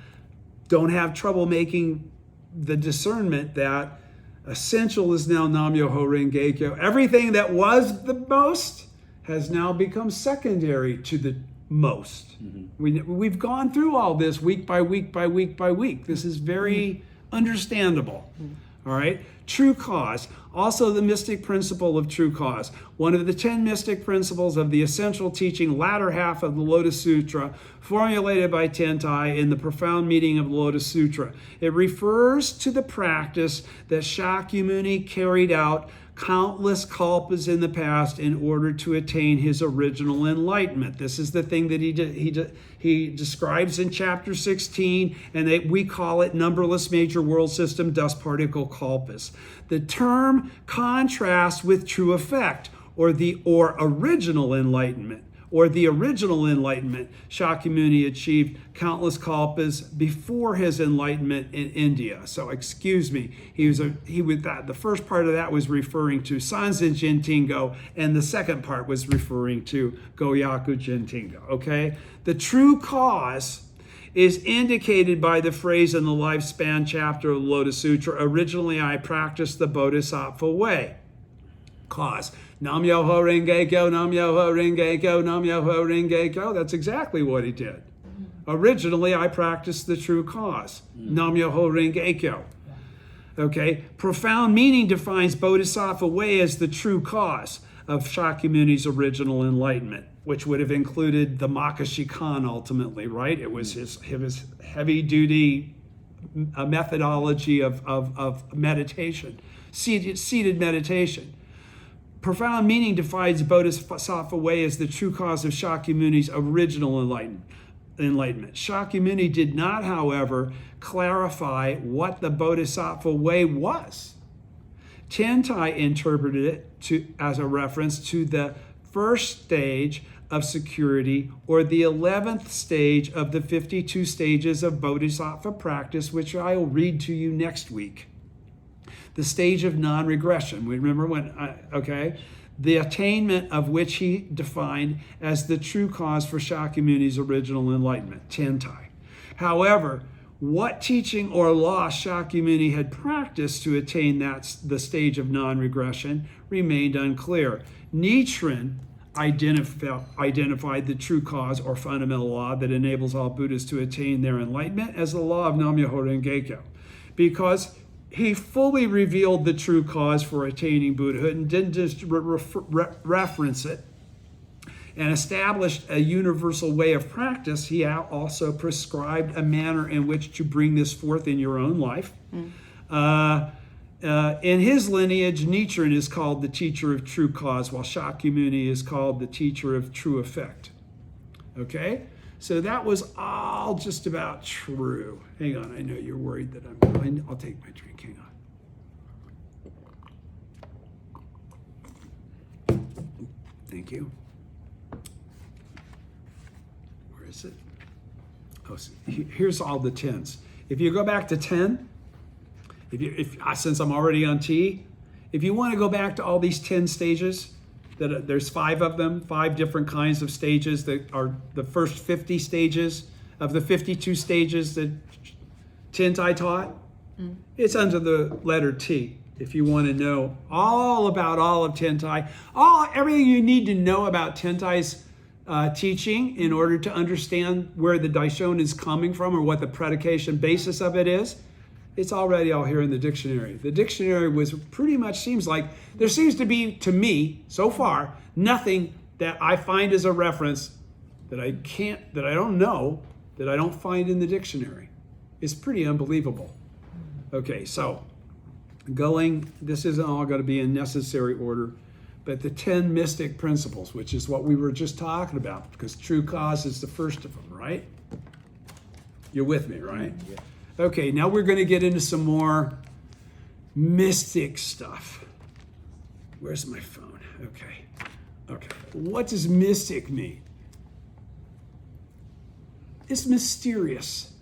don't have trouble making the discernment that essential is now Nam-myoho Renge-kyo. Everything that was the most has now become secondary to the most. We've gone through all this week by week by week by week. This is very understandable. All right? True cause. Also the mystic principle of true cause. One of the 10 mystic principles of the essential teaching, latter half of the Lotus Sutra, formulated by Tiantai in the profound meaning of the Lotus Sutra. It refers to the practice that Shakyamuni carried out countless kalpas in the past in order to attain his original enlightenment. This is the thing that he describes in chapter 16, and we call it numberless major world system dust particle kalpas. The term contrasts with true effect, or original enlightenment. Or the original enlightenment. Shakyamuni achieved countless kalpas before his enlightenment in India. So excuse me, the first part of that was referring to Sanzen Jintingo, and the second part was referring to Goyaku Jintingo. Okay, the true cause is indicated by the phrase in the lifespan chapter of the Lotus Sutra. Originally, I practiced the Bodhisattva way. Cause. Nam-myoho Renge-kyo, Nam-myoho Renge-kyo, Nam-myoho Renge-kyo. That's exactly what he did. Originally, I practiced the true cause. Nam-myoho Renge-kyo. Okay? Profound meaning defines Bodhisattva way as the true cause of Shakyamuni's original enlightenment, which would have included the Makashikan ultimately, right? It was his heavy-duty methodology of meditation, seated meditation. Profound meaning defines Bodhisattva way as the true cause of Shakyamuni's original enlightenment. Shakyamuni did not, however, clarify what the Bodhisattva way was. Tiantai interpreted it as a reference to the first stage of security, or the 11th stage of the 52 stages of Bodhisattva practice, which I will read to you next week. The stage of non-regression. We remember the attainment of which he defined as the true cause for Shakyamuni's original enlightenment, Tiantai. However, what teaching or law Shakyamuni had practiced to attain the stage of non-regression remained unclear. Nichiren identified the true cause or fundamental law that enables all Buddhas to attain their enlightenment as the law of Nam-myoho Renge-kyo, because he fully revealed the true cause for attaining Buddhahood and didn't just reference it and established a universal way of practice. He also prescribed a manner in which to bring this forth in your own life. In his lineage, Nichiren is called the teacher of true cause, while Shakyamuni is called the teacher of true effect. Okay? So that was all just about true. Hang on, I know you're worried that I'll take my drink. Hang on. Thank you. Where is it? Oh, here's all the 10s. If you go back to 10, Since I'm already on T, if you want to go back to all these 10 stages, there's 5 of them, 5 different kinds of stages that are the first 50 stages of the 52 stages that Tentai taught. It's under the letter T. If you want to know all about all of Tentai, everything you need to know about Tentai's teaching in order to understand where the Daishon is coming from or what the predication basis of it is, it's already all here in the dictionary. The dictionary was pretty much seems like there seems to be, to me, so far, nothing that I find as a reference that I don't know, that I don't find in the dictionary. It's pretty unbelievable. Okay, so this isn't all going to be in necessary order, but the 10 mystic principles, which is what we were just talking about, because true cause is the first of them, right? You're with me, right? Yeah. Okay, now we're going to get into some more mystic stuff. Where's my phone? Okay. What does mystic mean? It's mysterious.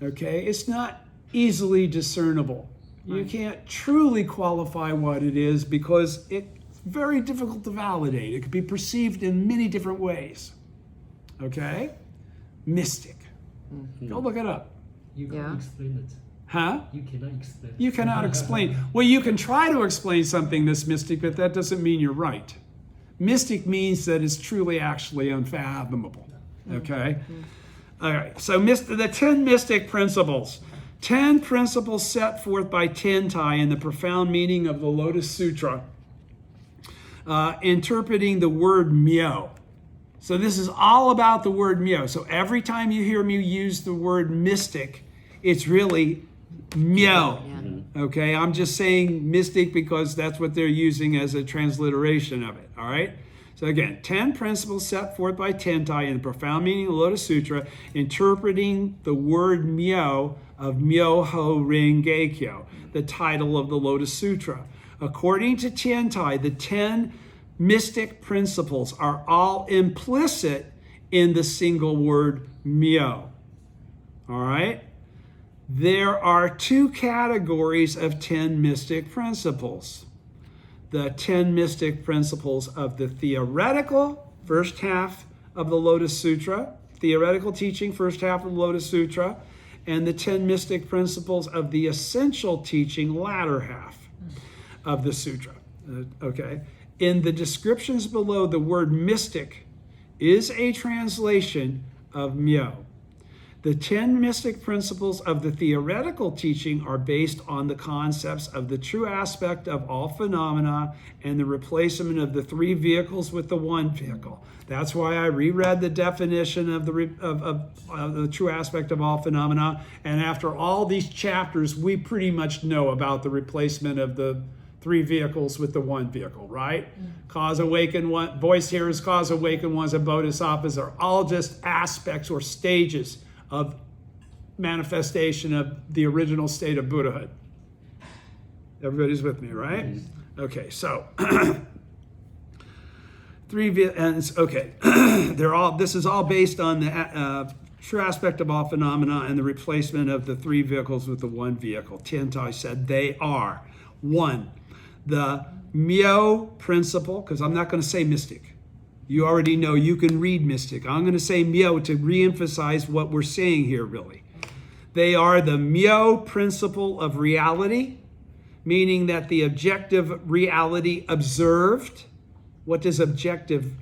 Okay, it's not easily discernible. You can't truly qualify what it is because it's very difficult to validate. It could be perceived in many different ways. Okay? Mystic. Go look it up. You can't explain it. Huh? You cannot explain. You cannot explain. Well, you can try to explain something that's mystic, but that doesn't mean you're right. Mystic means that it's truly actually unfathomable. Okay? All right. So the 10 mystic principles. 10 principles set forth by Tentai in the profound meaning of the Lotus Sutra, interpreting the word myo. So this is all about the word myo. So every time you hear me use the word mystic, it's really myo. Okay, I'm just saying mystic because that's what they're using as a transliteration of it. All right. So again, 10 principles set forth by Tentai in the profound meaning of the Lotus Sutra, interpreting the word myo of Myoho Renge-kyo, the title of the Lotus Sutra. According to Tentai, the 10 mystic principles are all implicit in the single word myo. All right? There are 2 categories of 10 mystic principles. The 10 mystic principles of the theoretical first half of the Lotus Sutra, theoretical teaching first half of the Lotus Sutra, and the 10 mystic principles of the essential teaching latter half of the sutra. Okay. In the descriptions below, the word mystic is a translation of myo. The 10 mystic principles of the theoretical teaching are based on the concepts of the true aspect of all phenomena and the replacement of the 3 vehicles with the 1 vehicle. That's why I reread the definition of the true aspect of all phenomena. And after all these chapters, we pretty much know about the replacement of the 3 vehicles with the 1 vehicle, right? Cause, awaken, one, voice, hearers, cause, awaken, ones, and bodhisattvas are all just aspects or stages of manifestation of the original state of Buddhahood. Everybody's with me, right? Okay, so 3 and okay, this is all based on the true aspect of all phenomena and the replacement of the 3 vehicles with the 1 vehicle. Tentai said they are 1, the myo principle, because I'm not going to say mystic. You already know you can read mystic. I'm going to say myo to reemphasize what we're saying here, really. They are the myo principle of reality, meaning that the objective reality observed, what does objective,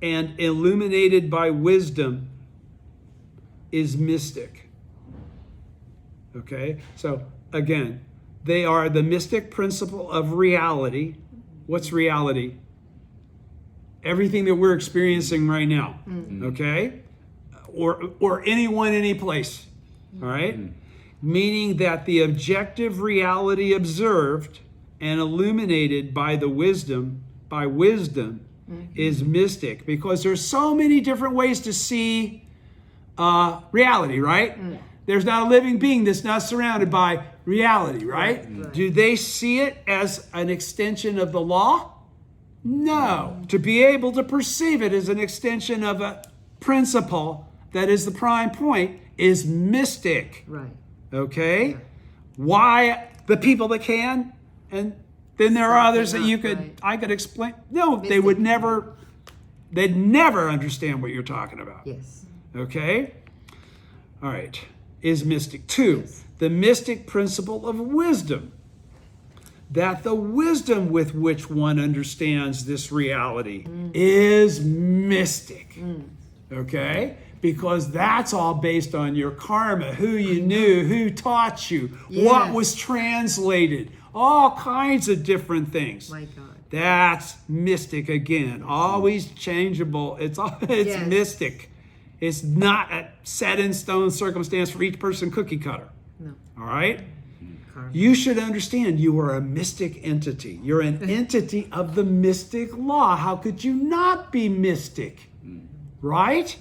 and illuminated by wisdom is mystic. Okay, so again, they are the mystic principle of reality. What's reality? Everything that we're experiencing right now, okay? Or anyone, any place, all right? Meaning that the objective reality observed and illuminated by wisdom is mystic, because there's so many different ways to see reality, right? There's not a living being that's not surrounded by reality, right? Do they see it as an extension of the law? No. To be able to perceive it as an extension of a principle that is the prime point is mystic. Right. Okay? Why the people that can? And then there are others that you could, Right. I could explain. No, they would never, they'd never understand what you're talking about. Yes. Okay? All right. Is mystic. 2, Yes. the mystic principle of wisdom. That the wisdom with which one understands this reality is mystic. Okay? Because that's all based on your karma, who you knew, who taught you, what Yes. was translated, all kinds of different things. My God. That's mystic again, always changeable. It's Yes. mystic. It's not a set in stone circumstance for each person cookie cutter. No. All right? Karma. You should understand you are a mystic entity. You're an entity of the mystic law. How could you not be mystic? Right?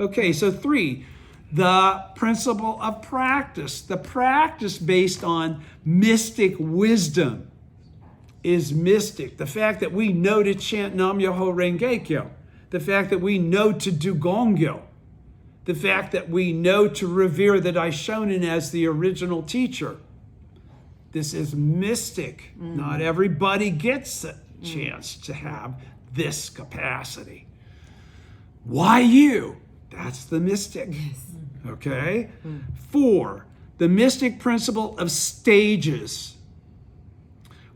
Okay, so 3, the principle of practice. The practice based on mystic wisdom is mystic. The fact that we know to chant Nam Myoho Renge Kyo, the fact that we know to do Gongyo, the fact that we know to revere the Daishonin as the original teacher. This is mystic. Not everybody gets a chance to have this capacity. Why you? That's the mystic. Okay? 4, the mystic principle of stages,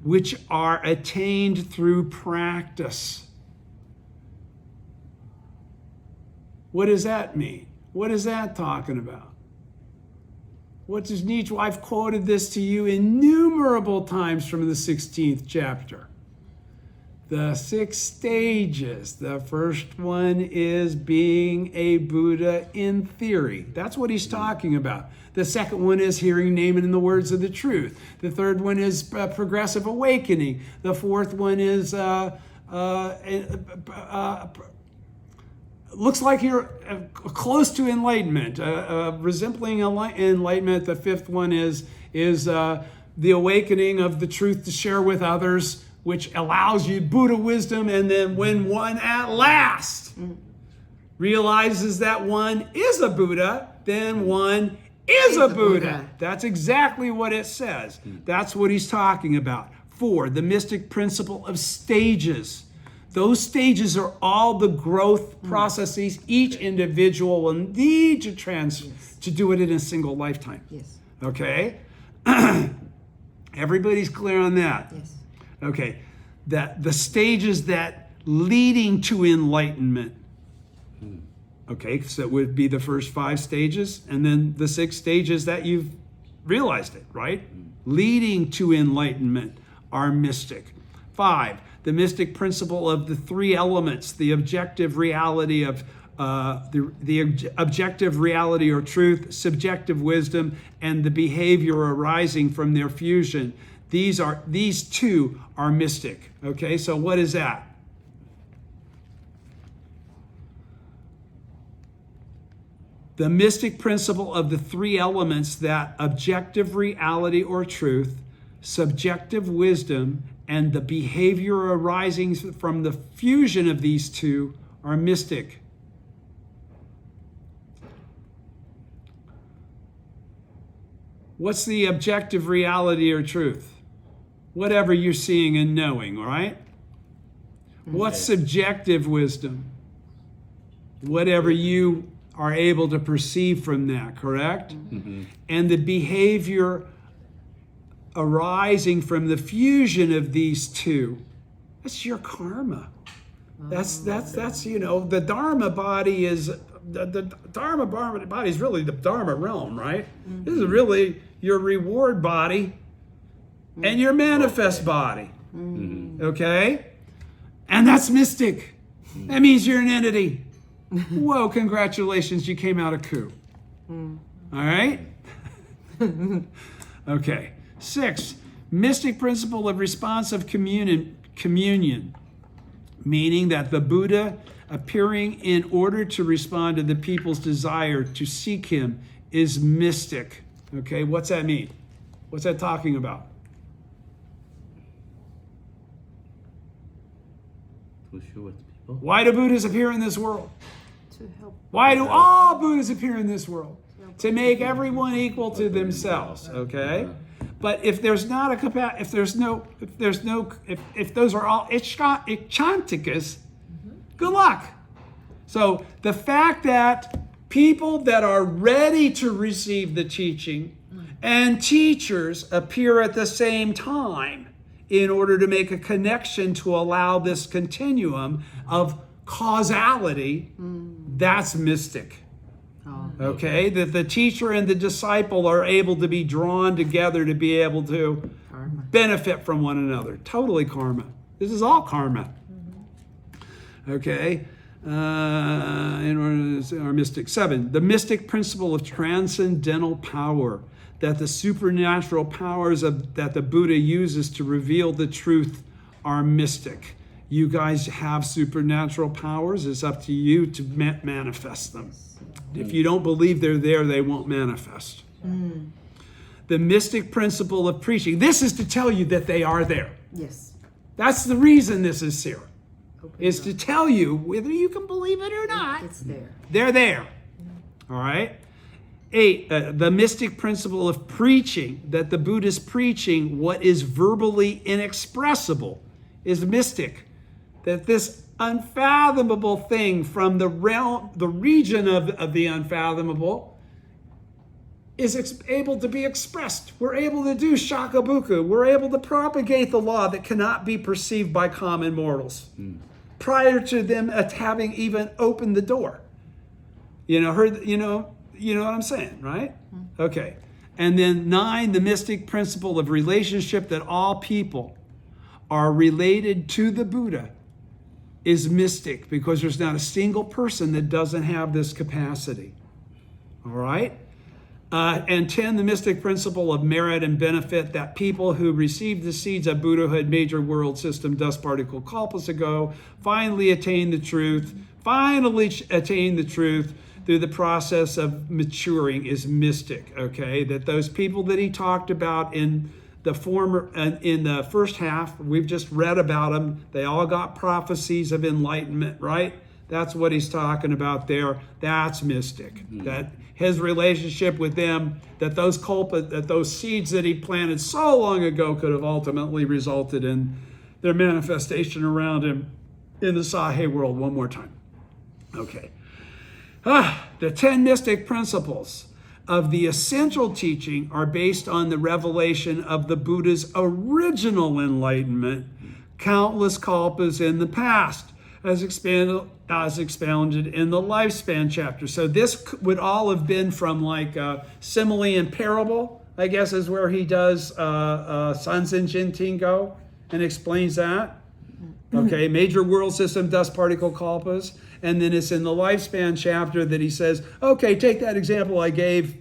which are attained through practice. What does that mean? What is that talking about? What does Nietzsche? I've quoted this to you innumerable times from the 16th chapter. The 6 stages. The first one is being a Buddha in theory. That's what he's talking about. The second one is hearing, naming, and the words of the truth. The third one is progressive awakening. The fourth one is looks like you're close to enlightenment, resembling enlightenment. The fifth one is the awakening of the truth to share with others, which allows you Buddha wisdom. And then when one at last realizes that one is a Buddha, then one is a Buddha. That's exactly what it says. That's what he's talking about. 4, the mystic principle of stages. Those stages are all the growth processes each individual will need to do it in a single lifetime. Yes. Okay? Everybody's clear on that? Yes. Okay. That the stages that leading to enlightenment. Okay, so it would be the first 5 stages, and then the 6 stages that you've realized it, right? Leading to enlightenment are mystic. 5, the mystic principle of the 3 elements, the objective reality of the objective reality or truth, subjective wisdom, and the behavior arising from their fusion. These 2 are mystic. Okay, so what is that? The mystic principle of the 3 elements, that objective reality or truth, subjective wisdom, and the behavior arising from the fusion of these 2 are mystic. What's the objective reality or truth? Whatever you're seeing and knowing, right? What's subjective wisdom? Whatever you are able to perceive from that, correct? And the behavior arising from the fusion of these 2, that's your karma. That's the Dharma body is the Dharma body is really the Dharma realm, right? This is really your reward body and your manifest body. Okay? And that's mystic. That means you're an entity. Whoa, congratulations, you came out of coup. All right? Okay. 6, mystic principle of responsive communion, meaning that the Buddha appearing in order to respond to the people's desire to seek him is mystic. Okay, what's that mean? What's that talking about? To show it to people. Why do Buddhas appear in this world? To help. Why do all Buddhas appear in this world? To to make everyone equal to themselves, okay? But if there's not a if those are all ichanticus, good luck. So the fact that people that are ready to receive the teaching and teachers appear at the same time in order to make a connection to allow this continuum of causality, that's mystic. Okay, that the teacher and the disciple are able to be drawn together to be able to benefit from one another. Totally karma. This is all karma. Okay, in order to our mystic 7, the mystic principle of transcendental power, that the supernatural powers that the Buddha uses to reveal the truth are mystic. You guys have supernatural powers. It's up to you to manifest them. If you don't believe they're there, they won't manifest. The mystic principle of preaching. This is to tell you that they are there. Yes. That's the reason this is here. Open Is up. to tell you whether you can believe it or not. It's there. They're there. All right? 8, the mystic principle of preaching, that the Buddha's preaching what is verbally inexpressible is mystic. That this unfathomable thing from the realm, the region of the unfathomable, is able to be expressed. We're able to do shakabuku. We're able to propagate the law that cannot be perceived by common mortals prior to them having even opened the door. You know what I'm saying, right? Okay. And then 9, the mystic principle of relationship, that all people are related to the Buddha, is mystic, because there's not a single person that doesn't have this capacity. All right? And 10, the mystic principle of merit and benefit, that people who received the seeds of Buddhahood, major world system, dust particle, kalpas ago, finally attain the truth through the process of maturing is mystic, okay? That those people that he talked about in the first half, we've just read about them. They all got prophecies of enlightenment, right? That's what he's talking about there. That's mystic. That his relationship with them, that those seeds that he planted so long ago could have ultimately resulted in their manifestation around him in the Sahe world one more time. Okay. The 10 mystic principles of the essential teaching are based on the revelation of the Buddha's original enlightenment, countless kalpas in the past, as expounded in the lifespan chapter. So this would all have been from like simile and parable, I guess, is where he does Sanzen Jintingo and explains that. Okay, major world system, dust particle kalpas. And then it's in the lifespan chapter that he says, okay, take that example I gave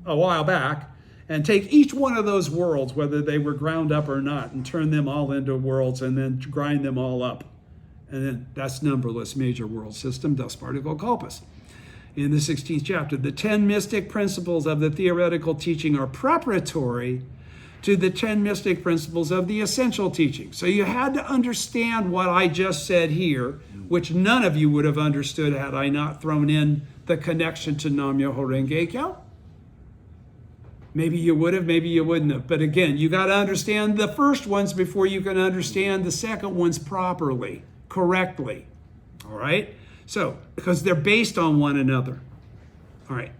a while back and take each one of those worlds, whether they were ground up or not, and turn them all into worlds and then grind them all up. And then that's numberless major world system, dust particle kalpas. In the 16th chapter, the 10 mystic principles of the theoretical teaching are preparatory to the 10 mystic principles of the essential teaching. So you had to understand what I just said here, which none of you would have understood had I not thrown in the connection to Nam-myoho Renge Kyo. Maybe you would have, maybe you wouldn't have. But again, you got to understand the first ones before you can understand the second ones properly, correctly. All right? So, because they're based on one another. All right.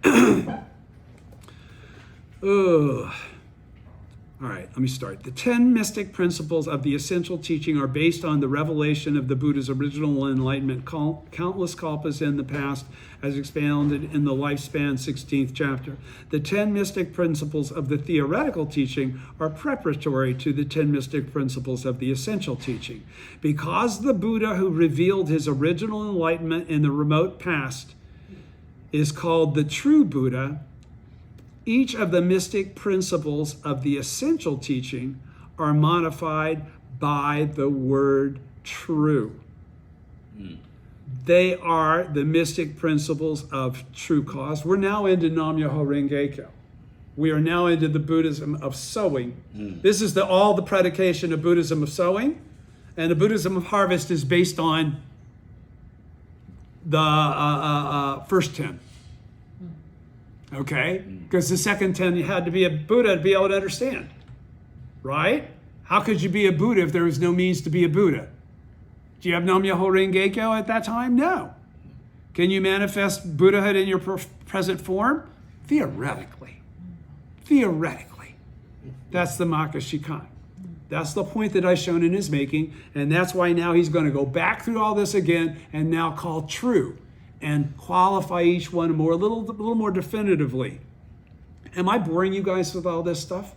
All right, let me start. The 10 mystic principles of the essential teaching are based on the revelation of the Buddha's original enlightenment, countless kalpas in the past, as expounded in the lifespan 16th chapter. The 10 mystic principles of the theoretical teaching are preparatory to the 10 mystic principles of the essential teaching. Because the Buddha who revealed his original enlightenment in the remote past is called the true Buddha, each of the mystic principles of the essential teaching are modified by the word true. They are the mystic principles of true cause. We're now into Nam-myoho Renge Kyo. We are now into the Buddhism of sowing. This is all the predication of Buddhism of sowing, and the Buddhism of harvest is based on the first 10. Okay? Because the second 10, you had to be a Buddha to be able to understand. Right? How could you be a Buddha if there was no means to be a Buddha? Do you have Nam-myoho Renge-kyo at that time? No. Can you manifest Buddhahood in your present form? Theoretically. Theoretically. That's the Makashikan. That's the point that Daishonin is making, and that's why now he's going to go back through all this again and now call true and qualify each one a little more definitively. Am I boring you guys with all this stuff?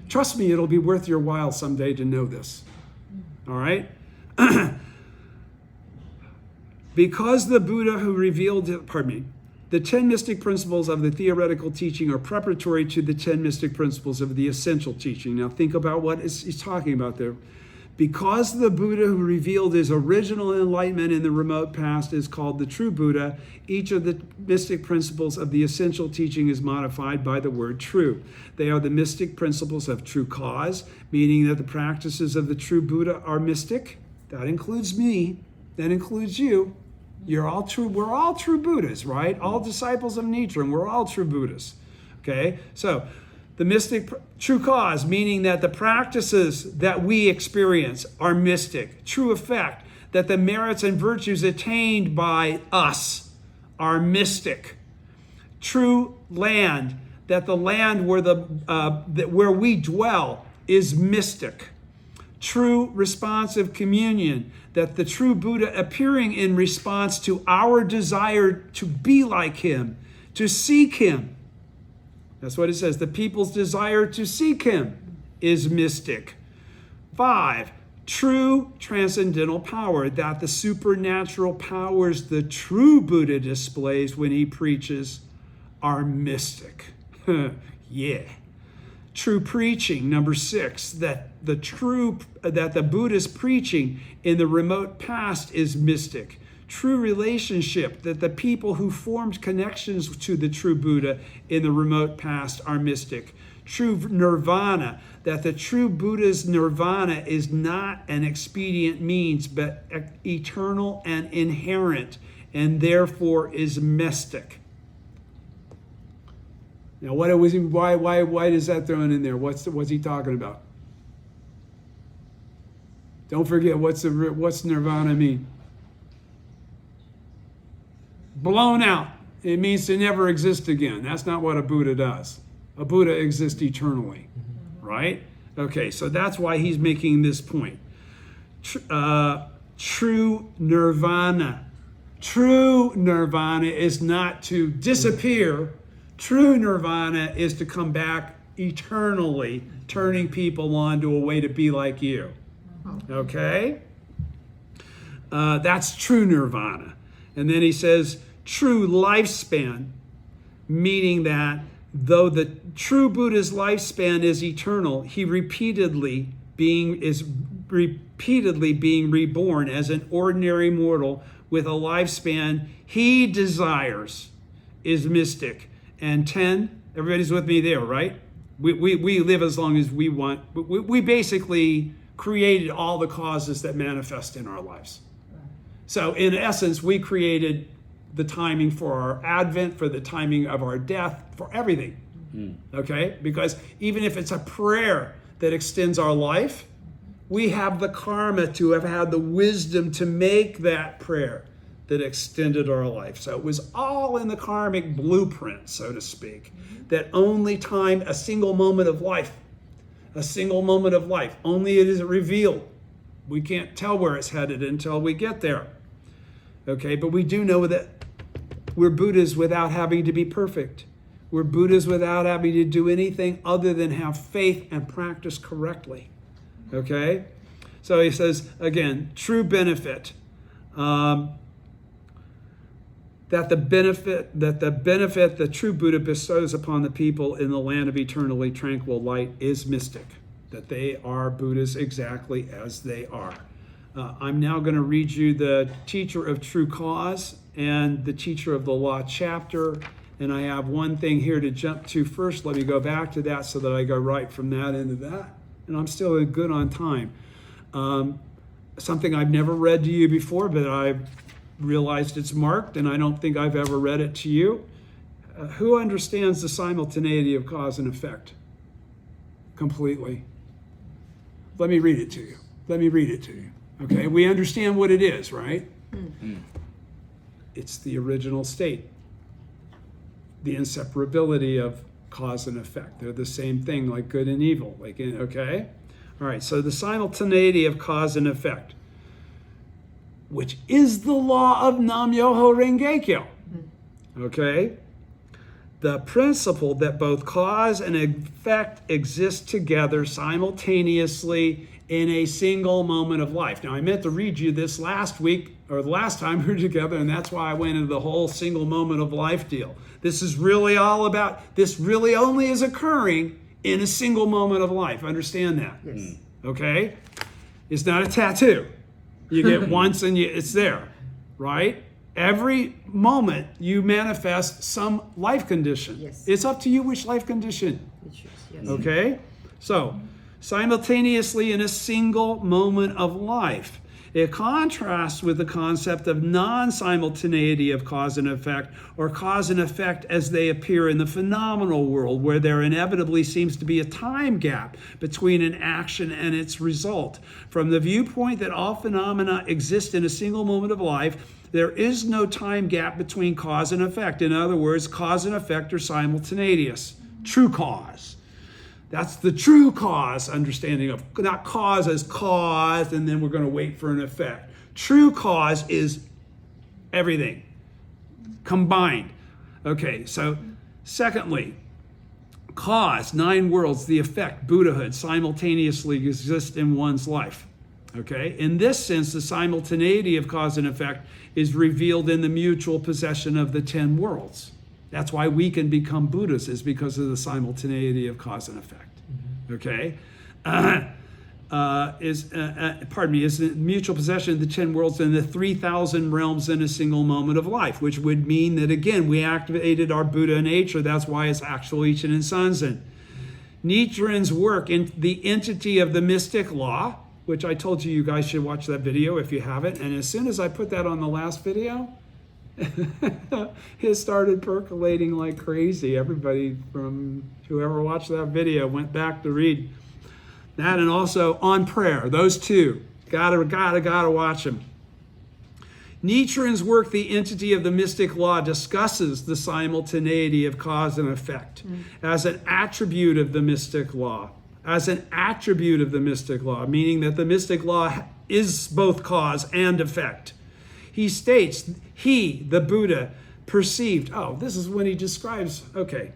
Trust me, it'll be worth your while someday to know this. All right? Because the Buddha who revealed, the 10 mystic principles of the theoretical teaching are preparatory to the 10 mystic principles of the essential teaching. Now think about what he's talking about there. Because the Buddha who revealed his original enlightenment in the remote past is called the true Buddha, each of the mystic principles of the essential teaching is modified by the word true. They are the mystic principles of true cause, meaning that the practices of the true Buddha are mystic. That includes me. That includes you. You're all true. We're all true Buddhas, right? All disciples of Nichiren. We're all true Buddhas. Okay? So the mystic true cause, meaning that the practices that we experience are mystic. True effect, that the merits and virtues attained by us are mystic. True land, that the land where we dwell is mystic. True responsive communion, that the true Buddha appearing in response to our desire to be like him, to seek him. That's what it says. The people's desire to seek him is mystic. 5, true transcendental power, that the supernatural powers the true Buddha displays when he preaches are mystic. Yeah. True preaching, number 6, that the Buddha's preaching in the remote past is mystic. True relationship, that the people who formed connections to the true Buddha in the remote past are mystic. True nirvana, that the true Buddha's nirvana is not an expedient means, but eternal and inherent, and therefore is mystic. Now, why is that thrown in there? What's he talking about? Don't forget, what's nirvana mean? Blown out. It means to never exist again. That's not what a Buddha does. A Buddha exists eternally, right? Okay, so that's why he's making this point. True nirvana. True nirvana is not to disappear. True nirvana is to come back eternally, turning people on to a way to be like you. Okay? That's true nirvana. And then he says true lifespan, meaning that though the true Buddha's lifespan is eternal, he repeatedly being reborn as an ordinary mortal with a lifespan he desires is mystic. And 10, everybody's with me there, right? We live as long as we want. We basically created all the causes that manifest in our lives. So in essence, we created the timing for our advent, for the timing of our death, for everything. Okay? Because even if it's a prayer that extends our life, we have the karma to have had the wisdom to make that prayer that extended our life. So it was all in the karmic blueprint, so to speak, that only time, a single moment of life, only it is revealed. We can't tell where it's headed until we get there. Okay, but we do know that we're Buddhas without having to be perfect. We're Buddhas without having to do anything other than have faith and practice correctly. Okay? So he says, again, true benefit. That the benefit the true Buddha bestows upon the people in the land of eternally tranquil light is mystic. That they are Buddhas exactly as they are. I'm now going to read you the Teacher of True Cause and the Teacher of the Law chapter. And I have one thing here to jump to first. Let me go back to that so that I go right from that into that. And I'm still good on time. Something I've never read to you before, but I've realized it's marked, and I don't think I've ever read it to you. Who understands the simultaneity of cause and effect completely? Let me read it to you. Okay, we understand what it is, right? It's the original state. The inseparability of cause and effect. They're the same thing, like good and evil. Okay? All right, so the simultaneity of cause and effect, which is the law of Nam-myoho Renge-kyo. Okay? The principle that both cause and effect exist together simultaneously in a single moment of life. Now, I meant to read you this last week, or the last time we were together, and that's why I went into the whole single moment of life deal. This is really all about, this really only is occurring in a single moment of life. Understand that? Yes. Okay? It's not a tattoo. You get once and it's there, right? Every moment you manifest some life condition. Yes. It's up to you which life condition. Yes. Okay? So, simultaneously in a single moment of life. It contrasts with the concept of non-simultaneity of cause and effect, or cause and effect as they appear in the phenomenal world, where there inevitably seems to be a time gap between an action and its result. From the viewpoint that all phenomena exist in a single moment of life, there is no time gap between cause and effect. In other words, cause and effect are simultaneous. True cause. That's the true cause understanding of, not cause as cause and then we're going to wait for an effect. True cause is everything combined. Okay, so secondly, cause, 9 worlds, the effect, Buddhahood, simultaneously exist in one's life. Okay, in this sense, the simultaneity of cause and effect is revealed in the mutual possession of the 10 worlds. That's why we can become Buddhas, is because of the simultaneity of cause and effect. Okay? Is the mutual possession of the 10 worlds and the 3,000 realms in a single moment of life, which would mean that, again, we activated our Buddha nature. That's why it's actual Ichinen Sanzen. Nichiren's work in the entity of the mystic law, which I told you guys should watch that video if you haven't. And as soon as I put that on the last video, it started percolating like crazy. Everybody from whoever watched that video went back to read that, and also on prayer. Those two, gotta watch them. Nichiren's work, The Entity of the Mystic Law, discusses the simultaneity of cause and effect as an attribute of the mystic law. Meaning that the mystic law is both cause and effect. He states, he, the Buddha, perceived, this is when he describes, okay.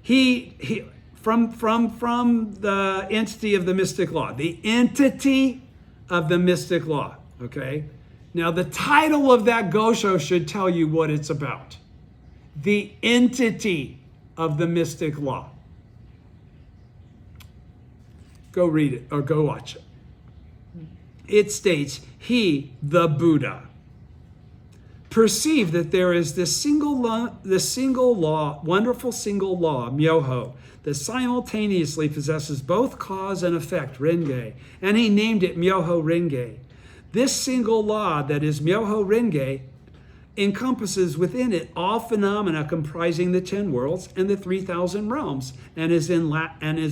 He from the entity of the mystic law, the entity of the mystic law, okay? Now the title of that Gosho should tell you what it's about. The entity of the mystic law. Go read it or go watch it. It states, he, the Buddha, perceive that there is this single law, wonderful single law, Myoho, that simultaneously possesses both cause and effect, Renge, and he named it Myoho Renge. This single law, that is Myoho Renge, encompasses within it all phenomena comprising the 10 worlds and the 3,000 realms, and is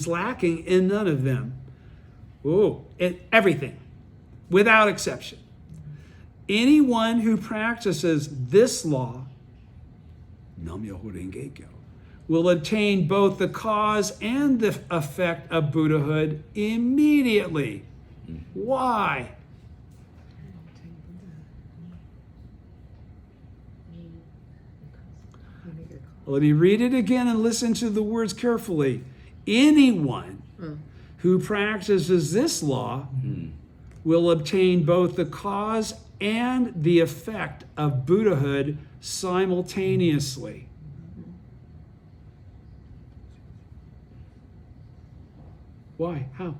lacking in none of them. Everything, without exception. Anyone who practices this law, Nam-myoho Renge-kyo, will attain both the cause and the effect of Buddhahood immediately. Why? Let me read it again and listen to the words carefully. Anyone who practices this law will obtain both the cause and the effect of Buddhahood simultaneously. Why? How?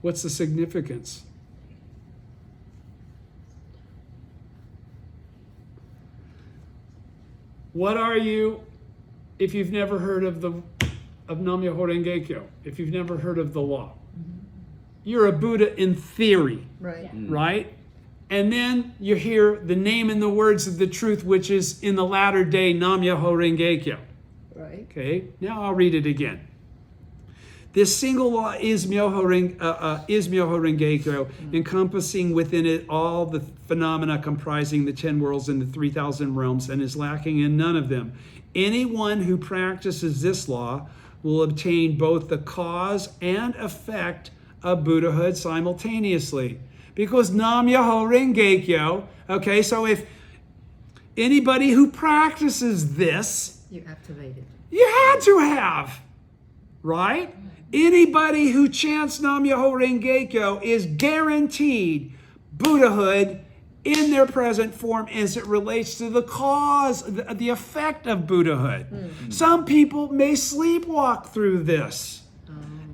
What's the significance? What are you, if you've never heard of Nam-myoho Renge-kyo, if you've never heard of the law? You're a Buddha in theory, Right. right? And then you hear the name and the words of the truth, which is in the latter day Nam Myoho Renge Kyo. Right. Okay, now I'll read it again. This single law is Myoho Renge Kyo, encompassing within it all the phenomena comprising the 10 worlds and the 3,000 realms, and is lacking in none of them. Anyone who practices this law will obtain both the cause and effect of Buddhahood simultaneously. Because Nam Myoho Renge Kyo, okay, so if anybody who practices this, You activate it. you had to have, right? Anybody who chants Nam Myoho Renge Kyo is guaranteed Buddhahood in their present form as it relates to the cause, the effect of Buddhahood. Some people may sleepwalk through this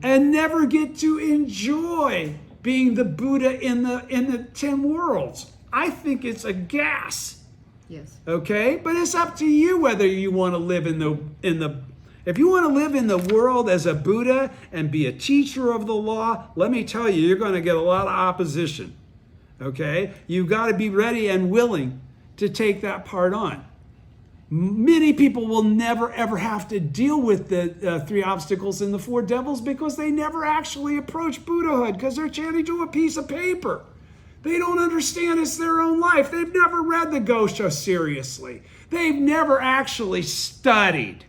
and never get to enjoy being the Buddha in the 10 worlds. I think it's a gas. Yes. Okay, but it's up to you whether you want to live in the if you want to live in the world as a Buddha and be a teacher of the law. Let me tell you, you're going to get a lot of opposition. Okay, you've got to be ready and willing to take that part on. Many people will never ever have to deal with the 3 obstacles and the 4 devils because they never actually approach Buddhahood because they're chanting to a piece of paper. They don't understand it's their own life. They've never read the Gosha seriously. They've never actually studied.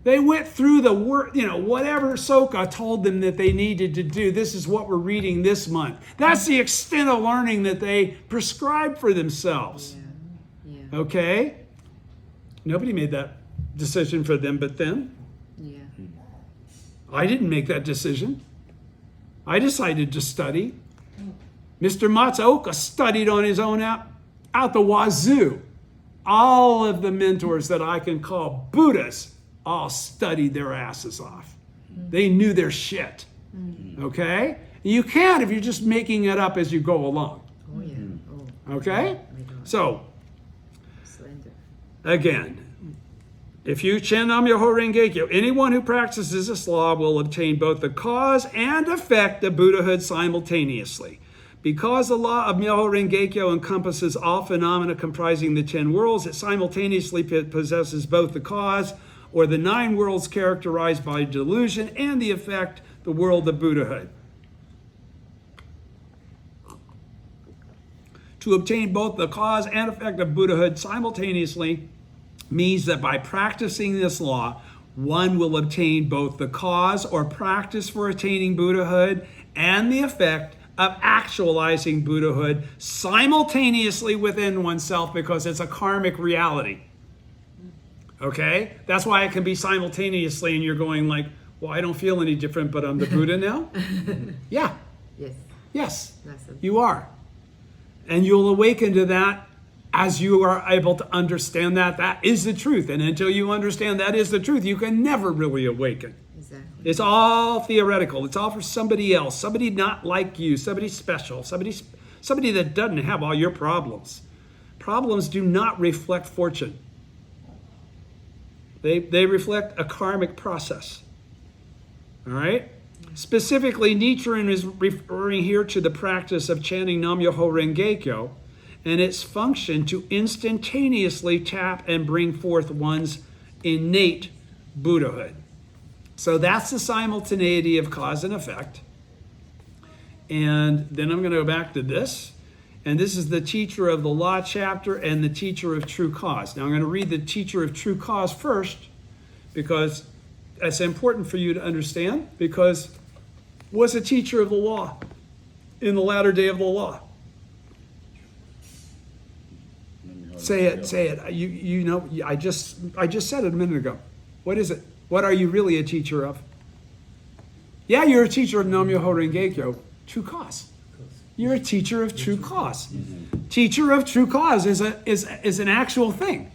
They went through the work, whatever Soka told them that they needed to do. This is what we're reading this month. That's the extent of learning that they prescribed for themselves. Yeah. Okay? Nobody made that decision for them but them. Yeah. I didn't make that decision. I decided to study. Mr. Matsuoka studied on his own out the wazoo. All of the mentors that I can call Buddhas all studied their asses off. They knew their shit. Okay? You can't if you're just making it up as you go along. Oh yeah. Oh. Okay? So, Slender. again, if you chant Nam Myoho Renge Kyo, anyone who practices this law will obtain both the cause and effect of Buddhahood simultaneously. Because the law of Myoho Renge Kyo encompasses all phenomena comprising the 10 worlds, it simultaneously possesses both the cause, or the 9 worlds characterized by delusion, and the effect, the world of Buddhahood. To obtain both the cause and effect of Buddhahood simultaneously means that by practicing this law, one will obtain both the cause or practice for attaining Buddhahood and the effect of actualizing Buddhahood simultaneously within oneself, because it's a karmic reality. Okay? That's why it can be simultaneously and you're going like, well, I don't feel any different, but I'm the Buddha now? Yeah. Yes. Yes. That's a, You are. And you'll awaken to that as you are able to understand that that is the truth. And until you understand that is the truth, you can never really awaken. exactly. It's all theoretical. It's all for somebody else, somebody not like you, somebody special, somebody that doesn't have all your problems. Problems do not reflect fortune. They reflect a karmic process. All right? Specifically, Nichiren is referring here to the practice of chanting Nam Myoho Renge Kyo and its function to instantaneously tap and bring forth one's innate Buddhahood. So that's the simultaneity of cause and effect. And then I'm going to go back to this. And this is the teacher of the law chapter and the teacher of true cause. Now I'm going to read the teacher of true cause first, because that's important for you to understand, because what's a teacher of the law in the latter day of the law? Say it. You know, I just said it a minute ago. What is it? What are you really a teacher of? Yeah, you're a teacher of Nam Myoho Renge Kyo, true cause. You're a teacher of true cause. Teacher of true cause is an actual thing.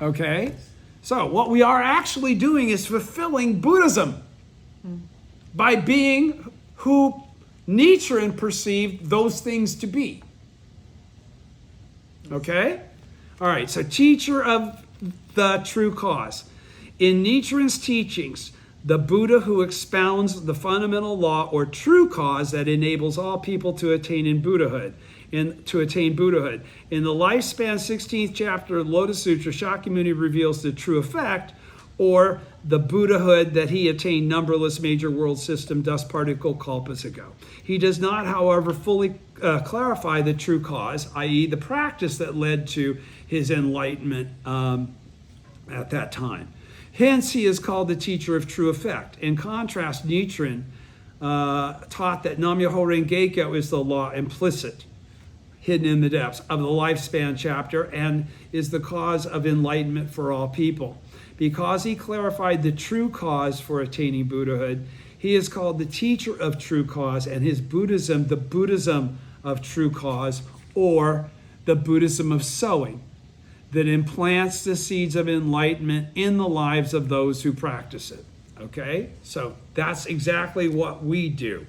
Okay? So what we are actually doing is fulfilling Buddhism by being who Nichiren perceived those things to be. Okay? All right, so teacher of the true cause. In Nichiren's teachings, the Buddha who expounds the fundamental law or true cause that enables all people to attain Buddhahood. In the lifespan 16th chapter of Lotus Sutra, Shakyamuni reveals the true effect, or the Buddhahood that he attained numberless major world system dust particle kalpas ago. He does not, however, fully clarify the true cause, i.e. the practice that led to his enlightenment at that time. Hence, he is called the teacher of true effect. In contrast, Nichiren taught that Nam-myoho Renge-kyo is the law implicit, hidden in the depths of the lifespan chapter, and is the cause of enlightenment for all people. Because he clarified the true cause for attaining Buddhahood, he is called the teacher of true cause, and his Buddhism, the Buddhism of true cause, or the Buddhism of sowing, that implants the seeds of enlightenment in the lives of those who practice it. Okay? So that's exactly what we do.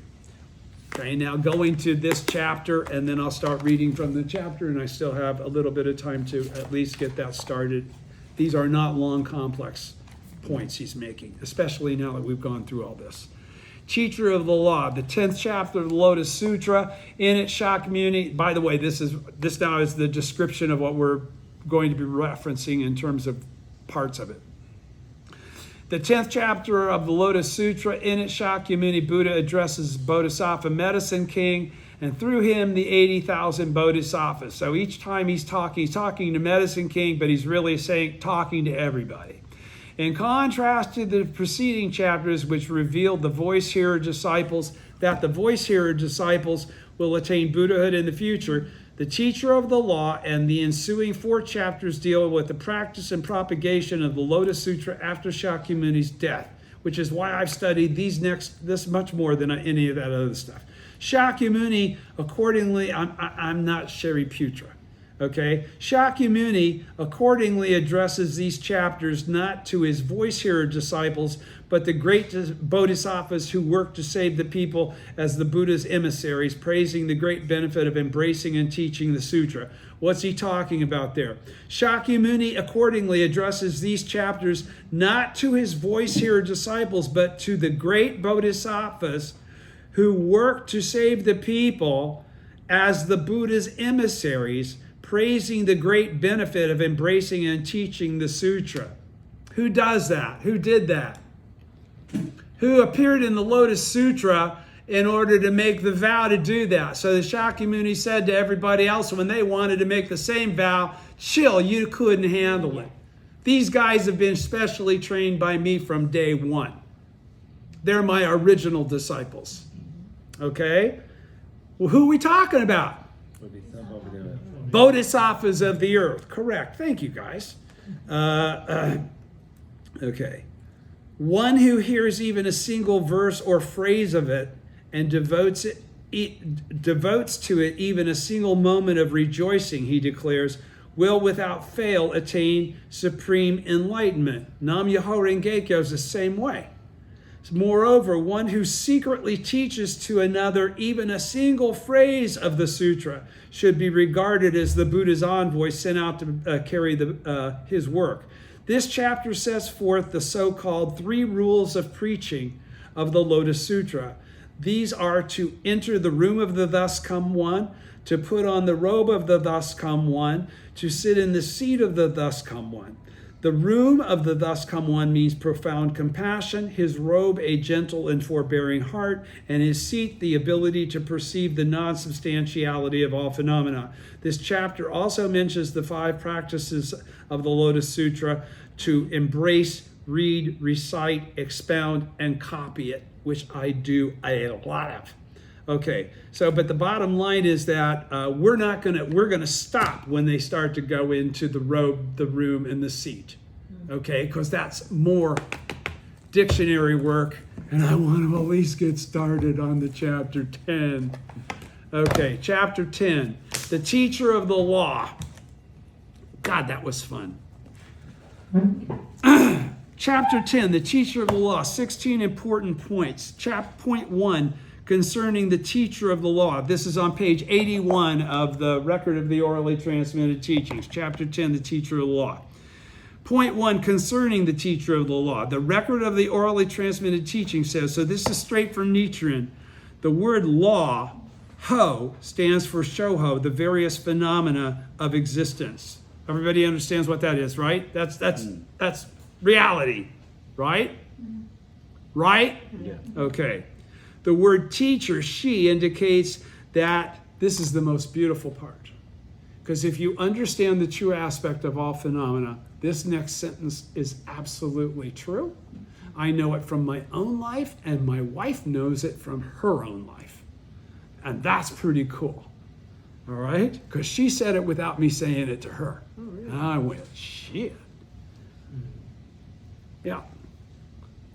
Okay, now going to this chapter, and then I'll start reading from the chapter, and I still have a little bit of time to at least get that started. These are not long, complex points he's making, especially now that we've gone through all this. Teacher of the Law, the 10th chapter of the Lotus Sutra. In it, Shakyamuni, by the way, this now is the description of what we're going to be referencing in terms of parts of it. The 10th chapter of the Lotus Sutra. In it, Shakyamuni Buddha addresses Bodhisattva Medicine King, and through him the 80,000 bodhisattvas. So each time he's talking to Medicine King, but he's really talking to everybody. In contrast to the preceding chapters, which revealed the voice-hearer disciples, that the voice-hearer disciples will attain Buddhahood in the future, the teacher of the law and the ensuing 4 chapters deal with the practice and propagation of the Lotus Sutra after Shakyamuni's death, which is why I've studied this much more than any of that other stuff. Shakyamuni, accordingly, I'm not Shariputra, okay? Shakyamuni accordingly addresses these chapters not to his voice-hearer disciples, but the great bodhisattvas who work to save the people as the Buddha's emissaries, praising the great benefit of embracing and teaching the sutra. What's he talking about there? Shakyamuni accordingly addresses these chapters not to his voice-hearer disciples, but to the great bodhisattvas who work to save the people as the Buddha's emissaries, praising the great benefit of embracing and teaching the sutra. Who does that? Who did that? Who appeared in the Lotus Sutra in order to make the vow to do that? So the Shakyamuni said to everybody else when they wanted to make the same vow, chill, you couldn't handle it. These guys have been specially trained by me from day one. They're my original disciples. Okay? Well, who are we talking about? Bodhisattvas of the earth. Correct. Thank you, guys. Okay. One who hears even a single verse or phrase of it and devotes to it even a single moment of rejoicing, he declares, will without fail attain supreme enlightenment. Nam-myoho Renge-kyo is the same way. Moreover, one who secretly teaches to another even a single phrase of the sutra should be regarded as the Buddha's envoy sent out to carry his work. This chapter sets forth the so-called 3 rules of preaching of the Lotus Sutra. These are to enter the room of the thus come one, to put on the robe of the thus come one, to sit in the seat of the thus come one. The room of the thus come one means profound compassion, his robe a gentle and forbearing heart, and his seat the ability to perceive the non-substantiality of all phenomena. This chapter also mentions the 5 practices of the Lotus Sutra to embrace, read, recite, expound, and copy it, which I do a lot of. Okay, so but the bottom line is that we're gonna stop when they start to go into the robe, the room, and the seat. Okay, because that's more dictionary work, and I want to at least get started on the chapter 10. Okay, chapter 10, the teacher of the law. God, that was fun. Chapter 10, the teacher of the law, 16 important points. Point 1, concerning the teacher of the law. This is on page 81 of the record of the orally transmitted teachings. Chapter 10, the teacher of the law. Point 1, concerning the teacher of the law. The record of the orally transmitted teaching says, so this is straight from Nichiren, the word law, ho, stands for shoho, the various phenomena of existence. Everybody understands what that is, right? That's reality, right? Right? Yeah. Okay. The word teacher, she, indicates that this is the most beautiful part. Because if you understand the true aspect of all phenomena, this next sentence is absolutely true. I know it from my own life, and my wife knows it from her own life. And that's pretty cool. All right? Because she said it without me saying it to her. Oh, really? And I went, shit. Yeah.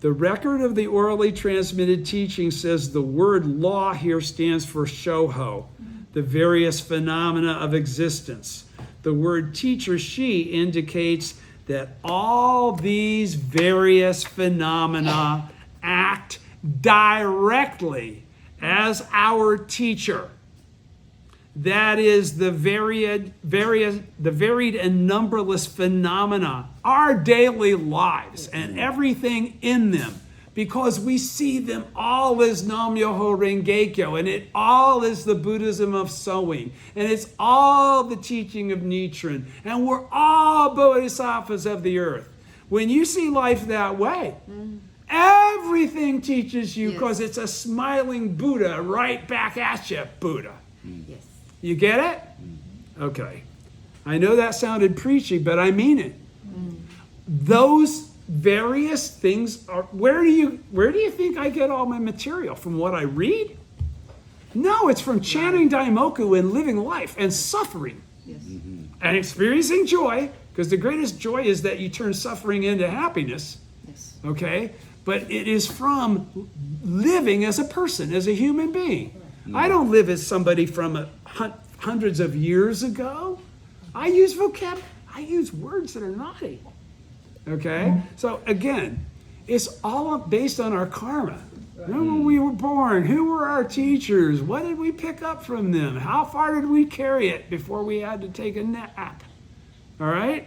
The record of the orally transmitted teaching says the word law here stands for shoho, the various phenomena of existence. The word teacher, she, indicates that all these various phenomena act directly as our teacher. That is the varied and numberless phenomena, our daily lives and everything in them, because we see them all as Nam-myoho Renge-kyo, and it all is the Buddhism of sowing, and it's all the teaching of Nichiren, and we're all bodhisattvas of the earth. When you see life that way, everything teaches you, because it's a smiling Buddha right back at you, Buddha. Yes. You get it? Okay. I know that sounded preachy, but I mean it. Those various things are, where do you think I get all my material? From what I read? No, it's from chanting Daimoku and living life and suffering. Yes. And experiencing joy, because the greatest joy is that you turn suffering into happiness. Yes. Okay? But it is from living as a person, as a human being. I don't live as somebody from hundreds of years ago. I use words that are naughty. Okay? So again, it's all based on our karma. When we were born, who were our teachers? What did we pick up from them? How far did we carry it before we had to take a nap? All right?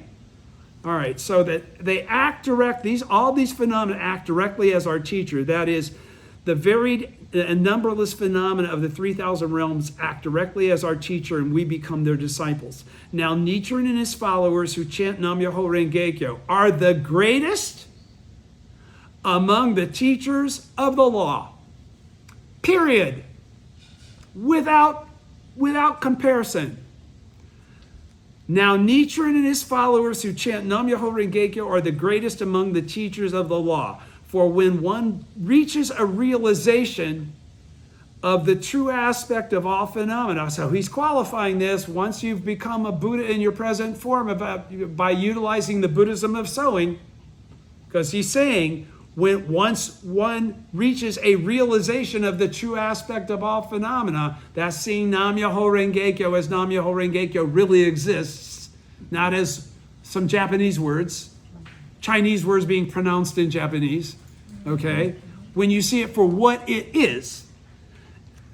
All right, so that they act all these phenomena act directly as our teacher. That is, the varied and numberless phenomena of the 3,000 realms act directly as our teacher, and we become their disciples. Now, Nichiren and his followers who chant Nam-myoho Renge-kyo are the greatest among the teachers of the law. Period. Without comparison. Now, Nichiren and his followers who chant Nam-myoho Renge-kyo are the greatest among the teachers of the law. For when one reaches a realization of the true aspect of all phenomena, so he's qualifying this, once you've become a Buddha in your present form by utilizing the Buddhism of sowing, because he's saying once one reaches a realization of the true aspect of all phenomena, that's seeing Nam-myoho Renge-kyo as Nam-myoho Renge-kyo really exists, not as some Japanese words, Chinese words being pronounced in Japanese, okay? When you see it for what it is,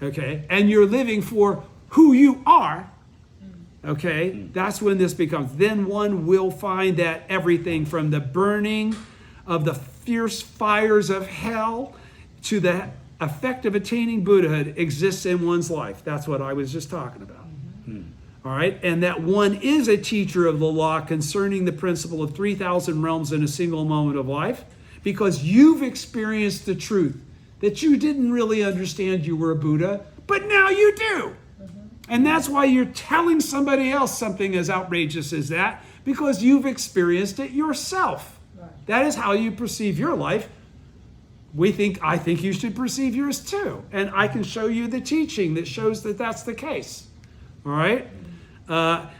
okay, and you're living for who you are, okay, that's when this becomes. Then one will find that everything from the burning of the fierce fires of hell to the effect of attaining Buddhahood exists in one's life. That's what I was just talking about. All right, and that one is a teacher of the law concerning the principle of 3,000 realms in a single moment of life, because you've experienced the truth that you didn't really understand you were a Buddha, but now you do. And that's why you're telling somebody else something as outrageous as that, because you've experienced it yourself. That is how you perceive your life. I think you should perceive yours too. And I can show you the teaching that shows that that's the case. All right?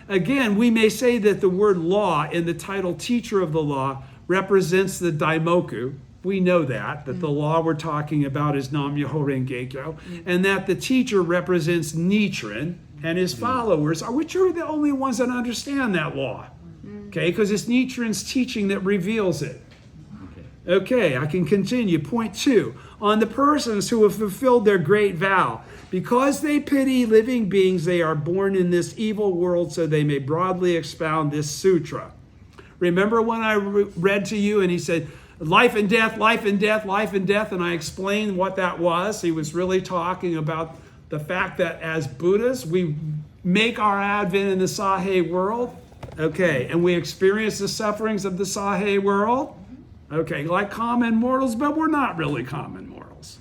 Again, we may say that the word law in the title teacher of the law represents the Daimoku. We know that the law we're talking about is Nam-myoho Renge-kyo, and that the teacher represents Nichiren and his followers, which are the only ones that understand that law. Okay, because it's Nichiren's teaching that reveals it. Okay, I can continue. Point 2. On the persons who have fulfilled their great vow, because they pity living beings, they are born in this evil world so they may broadly expound this sutra. Remember when I read to you and he said, life and death, life and death, life and death, and I explained what that was? He was really talking about the fact that as Buddhas, we make our advent in the Sahe world, okay, and we experience the sufferings of the Sahe world, okay, like common mortals, but we're not really common mortals,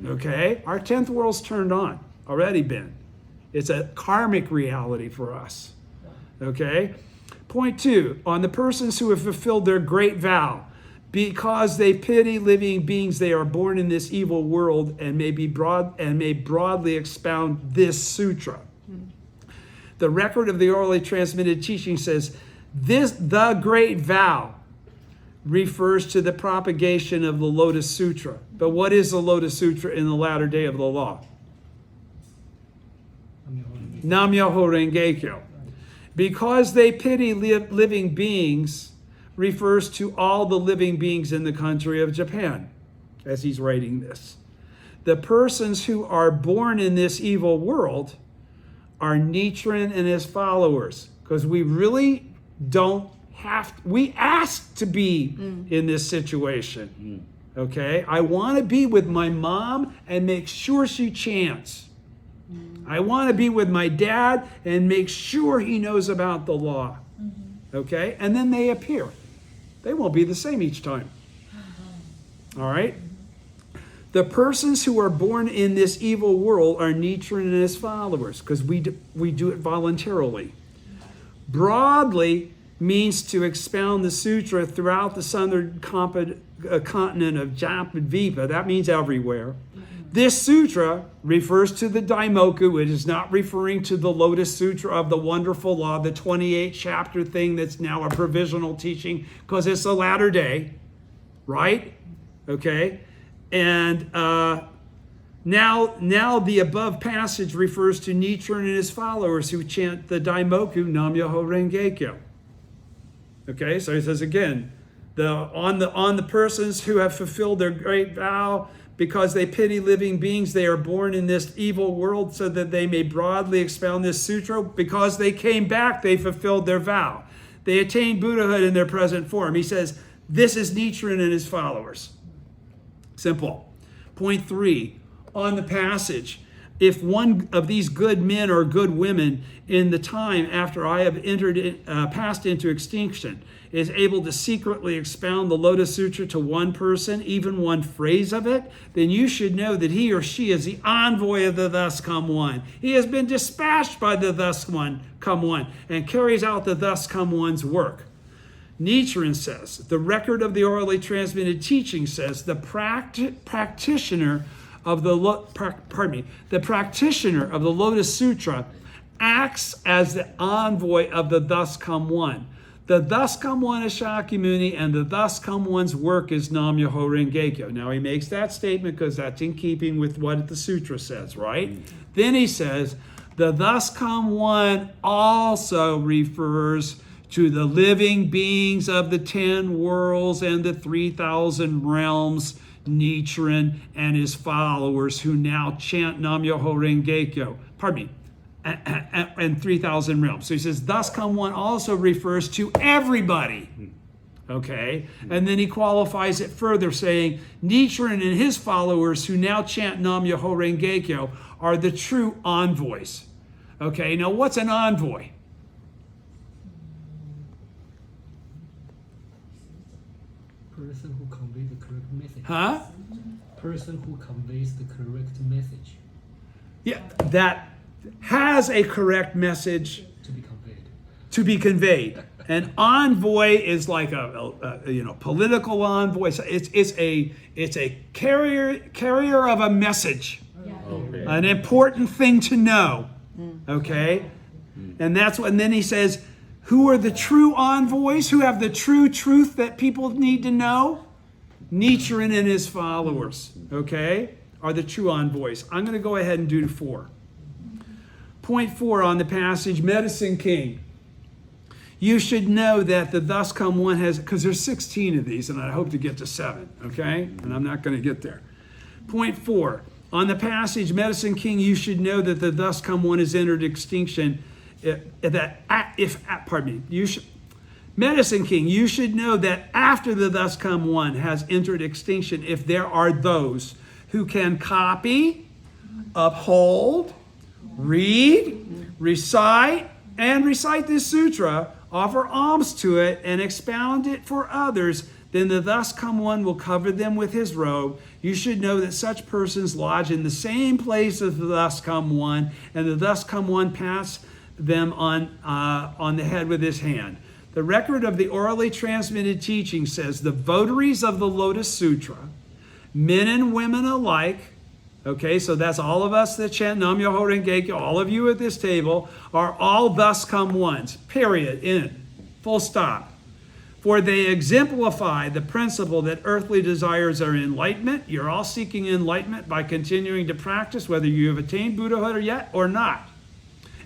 okay? Our 10th world's turned on, already been. It's a karmic reality for us, okay? Point 2, on the persons who have fulfilled their great vow, because they pity living beings, they are born in this evil world and may broadly expound this sutra. The record of the orally transmitted teaching says, the great vow refers to the propagation of the Lotus Sutra. But what is the Lotus Sutra in the latter day of the law? Nam-myoho Renge-kyo. Because they pity living beings refers to all the living beings in the country of Japan, as he's writing this. The persons who are born in this evil world are Nichiren and his followers, because we really don't have to, we ask to be in this situation. Okay? I want to be with my mom and make sure she chants. I want to be with my dad and make sure he knows about the law. Okay? And then they appear. They won't be the same each time. All right? The persons who are born in this evil world are Nichiren and his followers, because we do it voluntarily. Broadly means to expound the sutra throughout the southern continent of Japadvipa. That means everywhere. This sutra refers to the Daimoku. It is not referring to the Lotus Sutra of the Wonderful Law, the 28 chapter thing that's now a provisional teaching because it's the latter day, right? Okay. And now the above passage refers to Nichiren and his followers who chant the Daimoku Nam-myoho Renge-kyo. Okay, so he says again, on the persons who have fulfilled their great vow, because they pity living beings, they are born in this evil world so that they may broadly expound this sutra. Because they came back, they fulfilled their vow. They attained Buddhahood in their present form. He says, this is Nichiren and his followers. Simple. Point 3, on the passage, if one of these good men or good women in the time after I have passed into extinction is able to secretly expound the Lotus Sutra to one person, even one phrase of it, then you should know that he or she is the envoy of the Thus Come One. He has been dispatched by the Thus Come One and carries out the Thus Come One's work. Nichiren says, the record of the orally transmitted teaching says, the practitioner of the Lotus Sutra acts as the envoy of the Thus Come One. The Thus Come One is Shakyamuni, and the Thus Come One's work is Nam-myoho Renge-kyo. Now he makes that statement because that's in keeping with what the sutra says, right? Then he says, the Thus Come One also refers to the living beings of the 10 worlds and the 3,000 realms, Nichiren and his followers who now chant Nam-myoho Renge-kyo. Pardon me. And 3,000 realms. So he says, Thus Come One also refers to everybody. Okay? And then he qualifies it further, saying, Nichiren and his followers who now chant Nam-myoho Renge-kyo are the true envoys. Okay, now what's an envoy? Person who conveys the correct message. Huh? Person who conveys the correct message Yeah, that has a correct message to be conveyed. An envoy is like a political envoy. So it's a carrier of a message, an important thing to know. Okay, and that's what. And then he says, who are the true envoys? Who have the true truth that people need to know? Nichiren and his followers. Okay, are the true envoys. I'm going to go ahead and do 4. Point 4 on the passage, Medicine King. You should know that the Thus Come One has, because there's 16 of these, and I hope to get to 7, okay? And I'm not going to get there. Point 4, on the passage, Medicine King, you should know that the Thus Medicine King, you should know that after the thus come one has entered extinction, if there are those who can copy, uphold, read, recite this sutra, offer alms to it, and expound it for others, then the thus come one will cover them with his robe. You should know that such persons lodge in the same place as the thus come one, and the thus come one pass them on the head with his hand. The record of the orally transmitted teaching says the votaries of the Lotus Sutra, men and women alike, okay, so that's all of us that chant Nam Myoho Renge Kyo, all of you at this table, are all thus come ones, period, in, full stop. For they exemplify the principle that earthly desires are enlightenment. You're all seeking enlightenment by continuing to practice, whether you have attained Buddhahood or yet or not.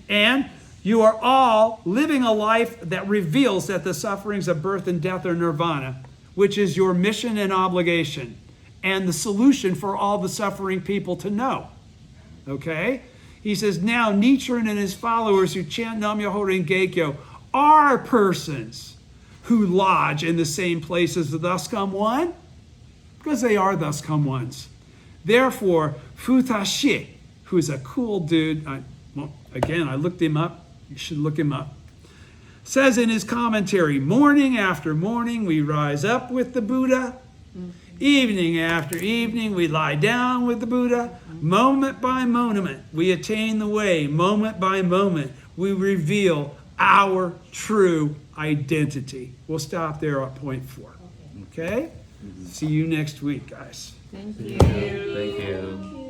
And you are all living a life that reveals that the sufferings of birth and death are nirvana, which is your mission and obligation, and the solution for all the suffering people to know. Okay? He says, now Nichiren and his followers who chant Nam Myoho Renge Kyo are persons who lodge in the same place as the thus come one, because they are thus come ones. Therefore, Futashi, who is a cool dude, I looked him up. You should look him up. Says in his commentary, morning after morning we rise up with the Buddha. Evening after evening we lie down with the Buddha. Moment by moment we attain the way. Moment by moment we reveal our true identity. We'll stop there at point 4. Okay? See you next week, guys. Thank you. Thank you.